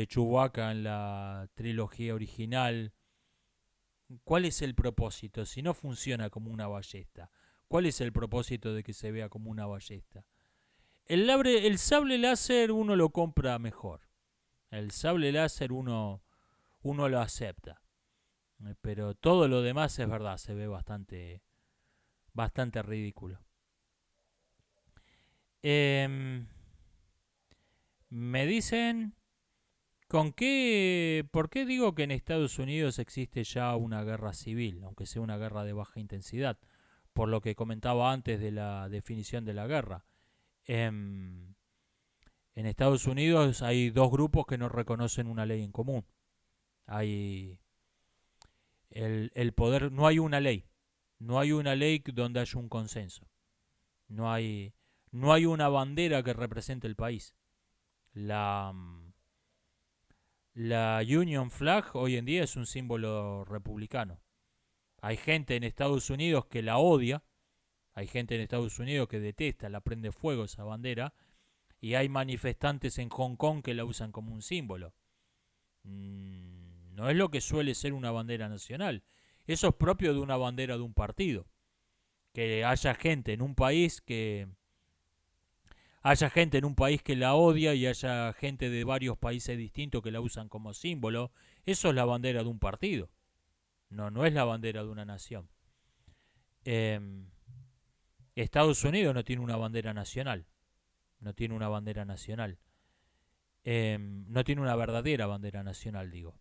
S1: Chewbacca en la trilogía original. ¿Cuál es el propósito? Si no funciona como una ballesta, ¿cuál es el propósito de que se vea como una ballesta? El sable láser uno lo compra mejor. El sable láser uno lo acepta. Pero todo lo demás es verdad, se ve bastante ridículo. Em, Me dicen, ¿por qué digo que en Estados Unidos existe ya una guerra civil, aunque sea una guerra de baja intensidad? Por lo que comentaba antes de la definición de la guerra. Em, en Estados Unidos hay dos grupos que no reconocen una ley en común. Hay el poder, no hay una ley. No hay una ley donde haya un consenso. No hay, no hay una bandera que represente el país. La, la Union Flag hoy en día es un símbolo republicano. Hay gente en Estados Unidos que la odia, hay gente en Estados Unidos que detesta, la prende fuego esa bandera, y hay manifestantes en Hong Kong que la usan como un símbolo. No es lo que suele ser una bandera nacional. Eso es propio de una bandera de un partido. Que haya gente en un país que la odia y haya gente de varios países distintos que la usan como símbolo, eso es la bandera de un partido. No es la bandera de una nación. Eh, Estados Unidos no tiene una bandera nacional. No tiene una bandera nacional. No tiene una verdadera bandera nacional, digo.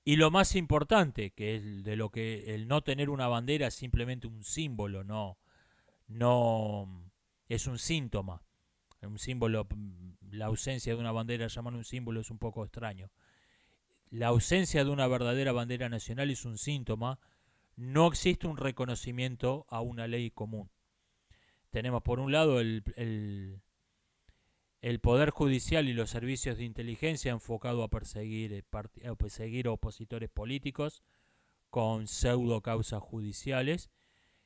S1: Y lo más importante, que es de lo que el no tener una bandera es simplemente un símbolo, no es un síntoma. Un símbolo, la ausencia de una bandera, llamar un símbolo es un poco extraño. La ausencia de una verdadera bandera nacional es un síntoma. No existe un reconocimiento a una ley común. Tenemos por un lado el Poder Judicial y los servicios de inteligencia enfocado a perseguir opositores políticos con pseudo causas judiciales.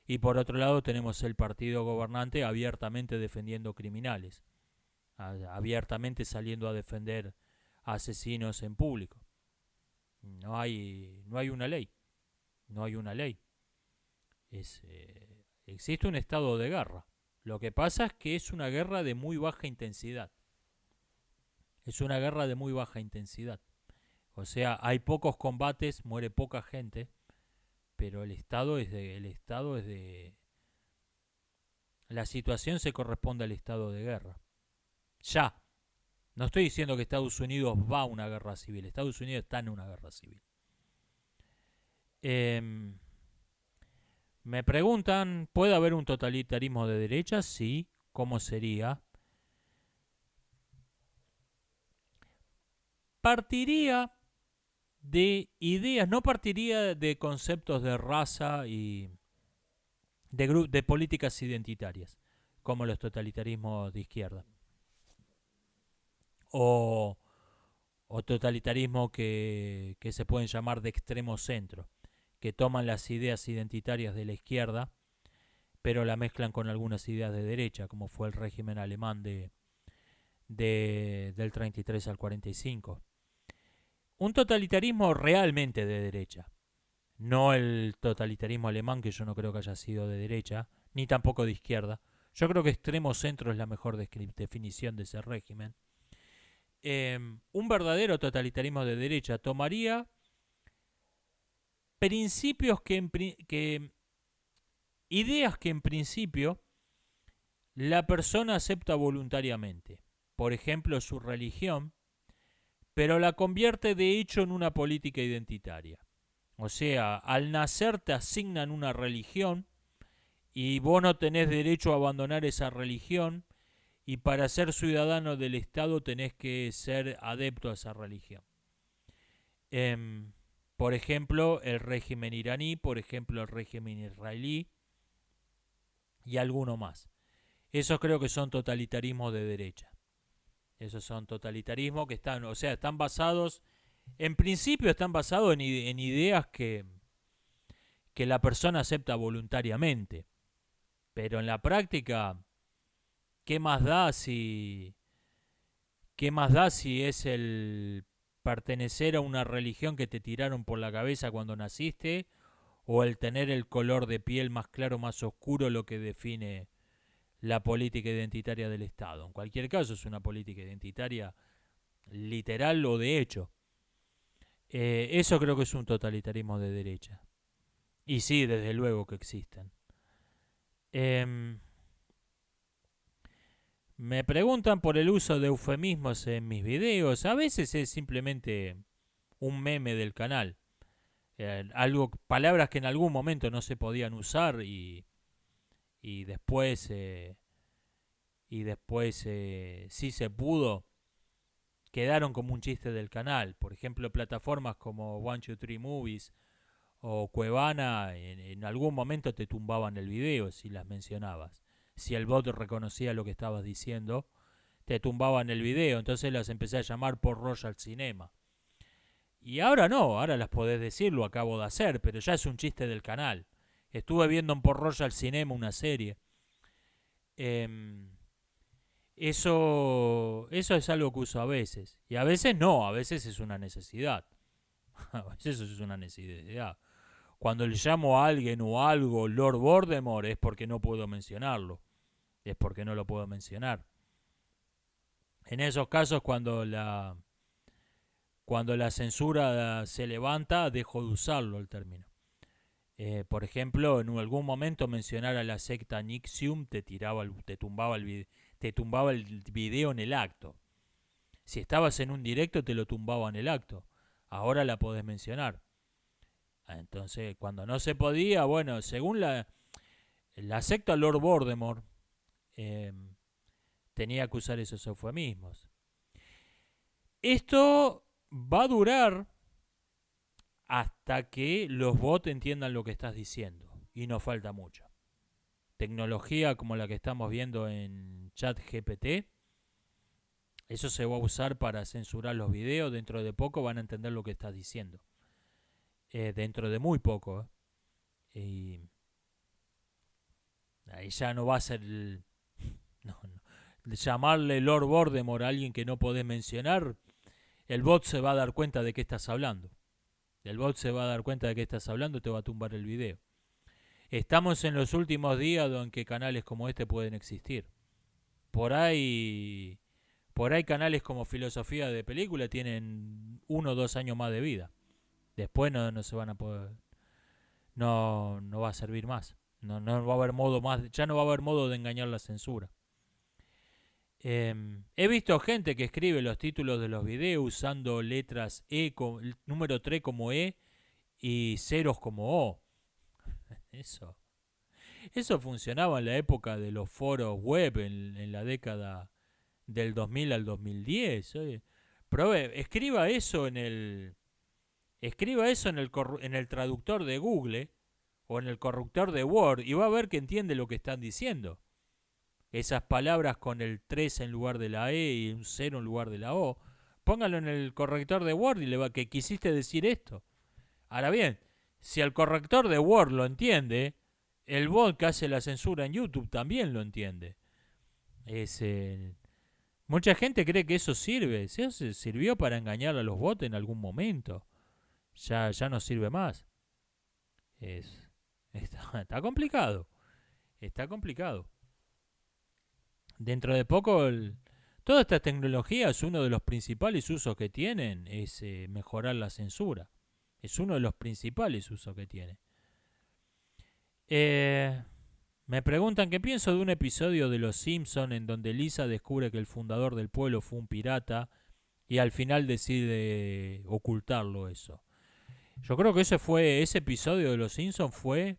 S1: Y por otro lado tenemos el partido gobernante abiertamente defendiendo criminales, abiertamente saliendo a defender asesinos en público. No hay una ley, no hay una ley. Existe un estado de guerra. Lo que pasa es que es una guerra de muy baja intensidad. Es una guerra de muy baja intensidad. O sea, hay pocos combates, muere poca gente, pero la situación se corresponde al estado de guerra. Ya. No estoy diciendo que Estados Unidos va a una guerra civil. Estados Unidos está en una guerra civil. Eh, Me preguntan, ¿puede haber un totalitarismo de derecha? Sí. ¿Cómo sería? Partiría de ideas, no partiría de conceptos de raza y de políticas identitarias, como los totalitarismos de izquierda. O, o totalitarismo que se pueden llamar de extremo centro, que toman las ideas identitarias de la izquierda, pero la mezclan con algunas ideas de derecha, como fue el régimen alemán del 33 al 45. Un totalitarismo realmente de derecha, no el totalitarismo alemán, que yo no creo que haya sido de derecha, ni tampoco de izquierda. Yo creo que extremo centro es la mejor definición de ese régimen. Un verdadero totalitarismo de derecha tomaría principios ideas que en principio la persona acepta voluntariamente. Por ejemplo, su religión, pero la convierte de hecho en una política identitaria. O sea, al nacer te asignan una religión y vos no tenés derecho a abandonar esa religión, y para ser ciudadano del Estado tenés que ser adepto a esa religión. Em, por ejemplo, el régimen iraní, por ejemplo, el régimen israelí y alguno más. Esos creo que son totalitarismos de derecha. Esos son totalitarismos que están, o sea, están basados, en principio están basados en ideas que la persona acepta voluntariamente. Pero en la práctica, ¿qué más da si, qué más da si es el pertenecer a una religión que te tiraron por la cabeza cuando naciste, o el tener el color de piel más claro o más oscuro lo que define la política identitaria del Estado? En cualquier caso es una política identitaria literal o de hecho. Eso creo que es un totalitarismo de derecha. Y sí, desde luego que existen. Em, Me preguntan por el uso de eufemismos en mis videos. A veces es simplemente un meme del canal. Palabras que en algún momento no se podían usar y después, sí se pudo, quedaron como un chiste del canal. Por ejemplo, plataformas como 123 Movies o Cuevana en algún momento te tumbaban el video si las mencionabas. Si el bot reconocía lo que estabas diciendo, te tumbaban el video. Entonces las empecé a llamar por Royal Cinema. Y ahora no, ahora las podés decir, lo acabo de hacer, pero ya es un chiste del canal. Estuve viendo en Por Royal Cinema una serie. Em, eso es algo que uso a veces. Y a veces no, a veces es una necesidad. A veces es una necesidad. Cuando le llamo a alguien o algo Lord Voldemort es porque no puedo mencionarlo. Es porque no lo puedo mencionar. En esos casos cuando la censura se levanta, dejo de usarlo el término. Por ejemplo, en algún momento mencionar a la secta Nixium te tumbaba el video en el acto. Si estabas en un directo te lo tumbaba en el acto. Ahora la podés mencionar. Entonces, cuando no se podía, bueno, según la secta Lord Voldemort, eh, tenía que usar esos eufemismos. Esto va a durar hasta que los bots entiendan lo que estás diciendo. Y no falta mucho. Tecnología como la que estamos viendo en ChatGPT, eso se va a usar para censurar los videos. Dentro de poco van a entender lo que estás diciendo. Dentro de muy poco. Y ahí ya no va a ser no. Llamarle Lord Voldemort a alguien que no podés mencionar. El bot se va a dar cuenta de qué estás hablando. El bot se va a dar cuenta de qué estás hablando y te va a tumbar el video. Estamos en los últimos días en que canales como este pueden existir. Por ahí canales como Filosofía de Película tienen 1 o 2 años más de vida. Después no se van a poder, no va a servir más. No va a haber modo más, ya no va a haber modo de engañar la censura. He visto gente que escribe los títulos de los videos usando letras número 3 como E y ceros como O. Eso funcionaba en la época de los foros web, en la década del 2000 al 2010. Escriba eso en el traductor de Google o en el corrector de Word y va a ver que entiende lo que están diciendo. Esas palabras con el 3 en lugar de la E y un 0 en lugar de la O, póngalo en el corrector de Word y le va que quisiste decir esto. Ahora bien, si el corrector de Word lo entiende, el bot que hace la censura en YouTube también lo entiende. Mucha gente cree que eso sirve. Eso sirvió para engañar a los bots en algún momento. Ya no sirve más. Está complicado. Está complicado. Dentro de poco, todas estas tecnologías, uno de los principales usos que tienen es mejorar la censura. Es uno de los principales usos que tiene. Me preguntan qué pienso de un episodio de Los Simpson en donde Lisa descubre que el fundador del pueblo fue un pirata y al final decide ocultarlo eso. Yo creo que ese episodio de Los Simpson fue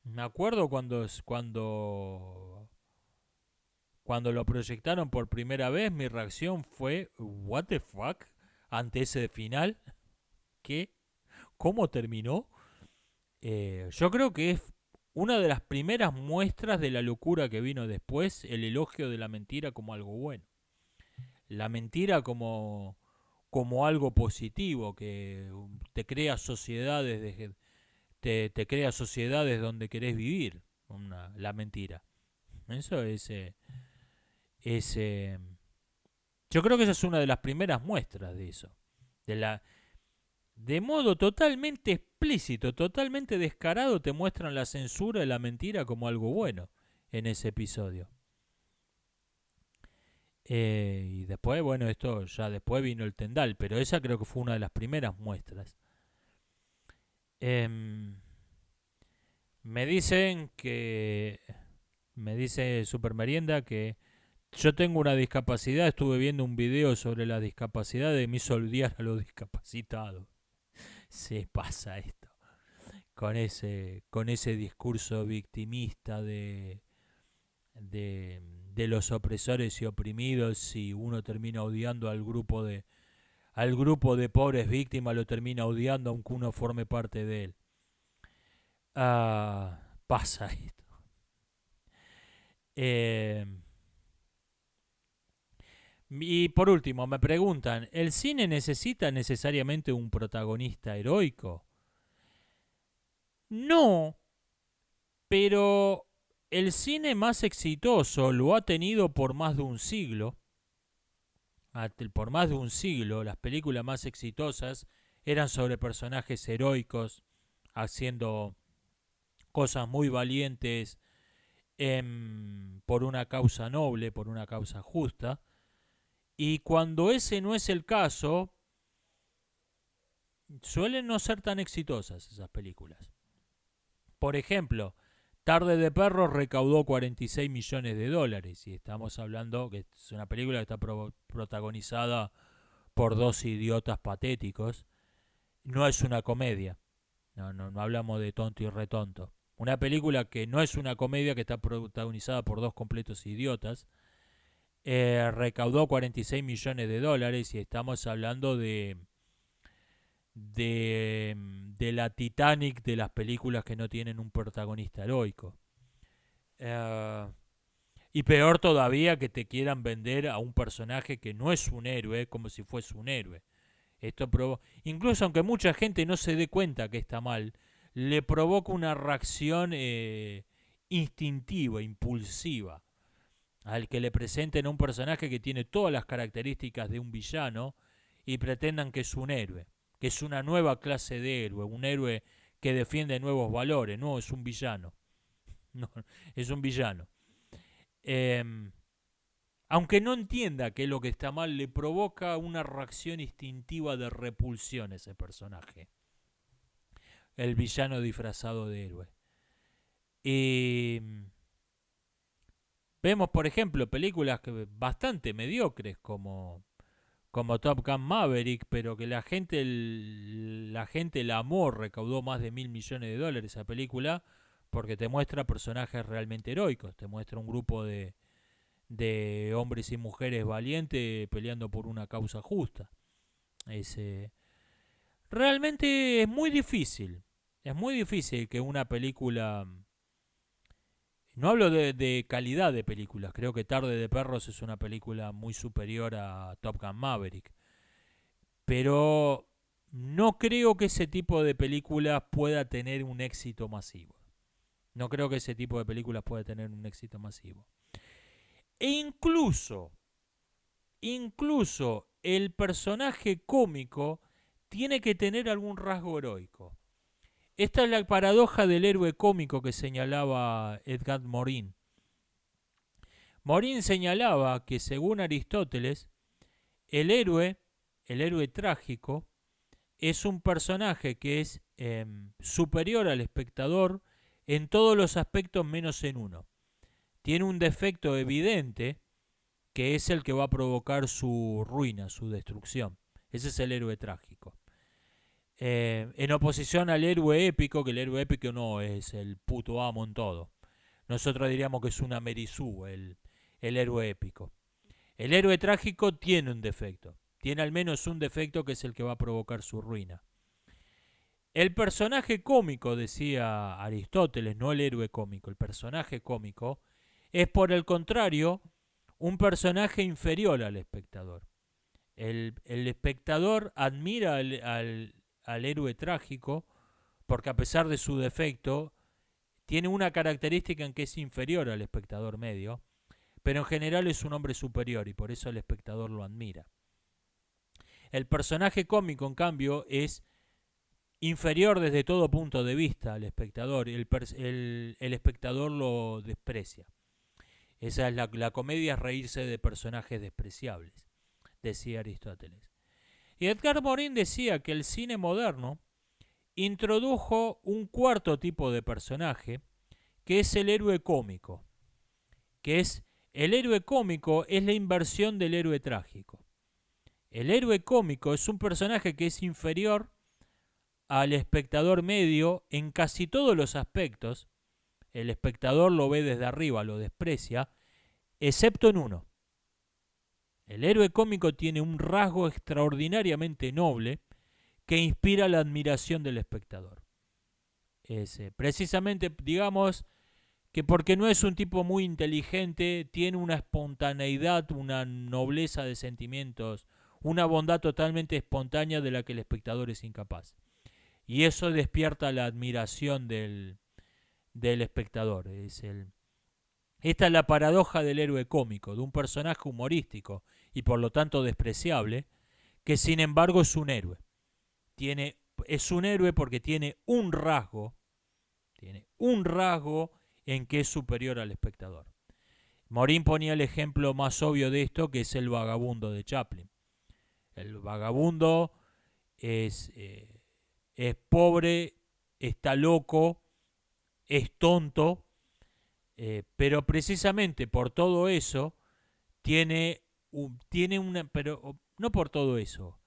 S1: Me acuerdo cuando lo proyectaron por primera vez, mi reacción fue what the fuck ante ese final. ¿Qué? ¿Cómo terminó? Yo creo que es una de las primeras muestras de la locura que vino después, el elogio de la mentira como algo bueno. La mentira como algo positivo, que te crea sociedades, te crea sociedades donde querés vivir, la mentira. Eso es yo creo que esa es una de las primeras muestras de eso. De la, de modo totalmente explícito, totalmente descarado, te muestran la censura y la mentira como algo bueno en ese episodio. Y después, bueno, esto ya después vino el Tendal, pero esa creo que fue una de las primeras muestras. Em, me dicen que. Me dice Supermerienda que yo tengo una discapacidad. Estuve viendo un video sobre la discapacidad y me hizo olvidar a los discapacitados. Se pasa esto. Con ese discurso victimista de los opresores y oprimidos, y uno termina odiando al grupo de pobres víctimas, lo termina odiando aunque uno forme parte de él. Pasa esto. Eh, y por último, me preguntan, ¿el cine necesita necesariamente un protagonista heroico? No, pero el cine más exitoso lo ha tenido por más de un siglo. Por más de un siglo, las películas más exitosas eran sobre personajes heroicos, haciendo cosas muy valientes por una causa noble, por una causa justa. Y cuando ese no es el caso, suelen no ser tan exitosas esas películas. Por ejemplo, Tarde de Perros recaudó 46 millones de dólares. Y estamos hablando que es una película que está protagonizada por dos idiotas patéticos. No es una comedia. No hablamos de tonto y retonto. Una película que no es una comedia, que está protagonizada por dos completos idiotas. Recaudó 46 millones de dólares y estamos hablando de la Titanic de las películas que no tienen un protagonista heroico. Eh, y peor todavía que te quieran vender a un personaje que no es un héroe como si fuese un héroe. Incluso aunque mucha gente no se dé cuenta que está mal, le provoca una reacción instintiva, impulsiva, al que le presenten a un personaje que tiene todas las características de un villano y pretendan que es un héroe, que es una nueva clase de héroe, un héroe que defiende nuevos valores. No, es un villano. No, es un villano. Eh, Aunque no entienda que lo que está mal, le provoca una reacción instintiva de repulsión a ese personaje. El villano disfrazado de héroe. Y vemos, por ejemplo, películas bastante mediocres como Top Gun Maverick, pero que la gente la amó, recaudó más de 1.000 millones de dólares esa película, porque te muestra personajes realmente heroicos, te muestra un grupo de hombres y mujeres valientes peleando por una causa justa. Es, realmente es muy difícil que una película. No hablo de calidad de películas, creo que Tarde de Perros es una película muy superior a Top Gun Maverick, pero no creo que ese tipo de películas pueda tener un éxito masivo. No creo que ese tipo de películas pueda tener un éxito masivo. E incluso el personaje cómico tiene que tener algún rasgo heroico. Esta es la paradoja del héroe cómico que señalaba Edgar Morin. Morin señalaba que según Aristóteles, el héroe, el héroe trágico, es un personaje que es superior al espectador en todos los aspectos menos en uno. Tiene un defecto evidente que es el que va a provocar su ruina, su destrucción. Ese es el héroe trágico. en oposición al héroe épico, que el héroe épico no es el puto amo en todo. Nosotros diríamos que es una merizú el héroe épico. El héroe trágico tiene un defecto. Tiene al menos un defecto que es el que va a provocar su ruina. El personaje cómico, decía Aristóteles, no el héroe cómico, el personaje cómico, es por el contrario un personaje inferior al espectador. El espectador admira al héroe trágico porque a pesar de su defecto, tiene una característica en que es inferior al espectador medio, pero en general es un hombre superior y por eso el espectador lo admira. El personaje cómico, en cambio, es inferior desde todo punto de vista al espectador. El espectador lo desprecia. Esa es la comedia, es reírse de personajes despreciables, decía Aristóteles. Y Edgar Morin decía que el cine moderno introdujo un cuarto tipo de personaje, que es el héroe cómico, que es el héroe cómico es la inversión del héroe trágico. El héroe cómico es un personaje que es inferior al espectador medio en casi todos los aspectos. El espectador lo ve desde arriba, lo desprecia, excepto en uno. El héroe cómico tiene un rasgo extraordinariamente noble que inspira la admiración del espectador. Precisamente, digamos, que porque no es un tipo muy inteligente, tiene una espontaneidad, una nobleza de sentimientos, una bondad totalmente espontánea de la que el espectador es incapaz. Y eso despierta la admiración del espectador. Esta es la paradoja del héroe cómico, de un personaje humorístico y por lo tanto despreciable, que sin embargo es un héroe. Es un héroe porque tiene un rasgo en que es superior al espectador. Morin ponía el ejemplo más obvio de esto, que es el vagabundo de Chaplin. El vagabundo es pobre, está loco, es tonto, pero precisamente por todo eso tiene una, pero no por todo eso,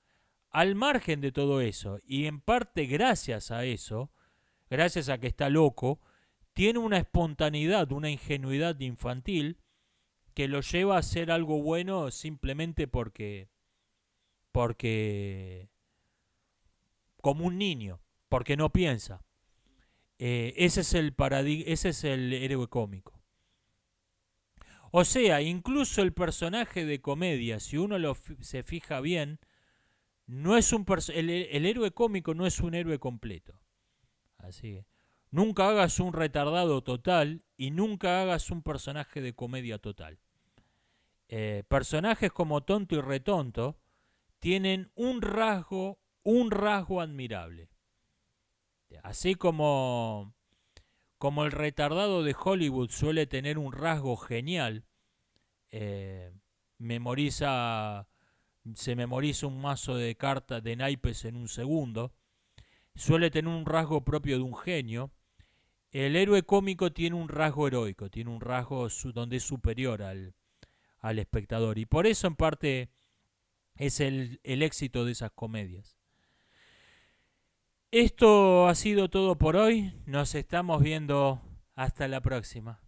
S1: al margen de todo eso, y en parte gracias a eso, gracias a que está loco, tiene una espontaneidad, una ingenuidad infantil que lo lleva a hacer algo bueno simplemente porque como un niño, porque no piensa. Ese es el héroe cómico. O sea, incluso el personaje de comedia, si uno se fija bien, no es el héroe cómico no es un héroe completo. Así que nunca hagas un retardado total y nunca hagas un personaje de comedia total. Personajes como Tonto y Retonto tienen un rasgo admirable. Así como el retardado de Hollywood suele tener un rasgo genial, se memoriza un mazo de cartas de naipes en un segundo, suele tener un rasgo propio de un genio. El héroe cómico tiene un rasgo heroico, tiene un rasgo donde es superior al espectador. Y por eso en parte es el éxito de esas comedias. Esto ha sido todo por hoy. Nos estamos viendo hasta la próxima.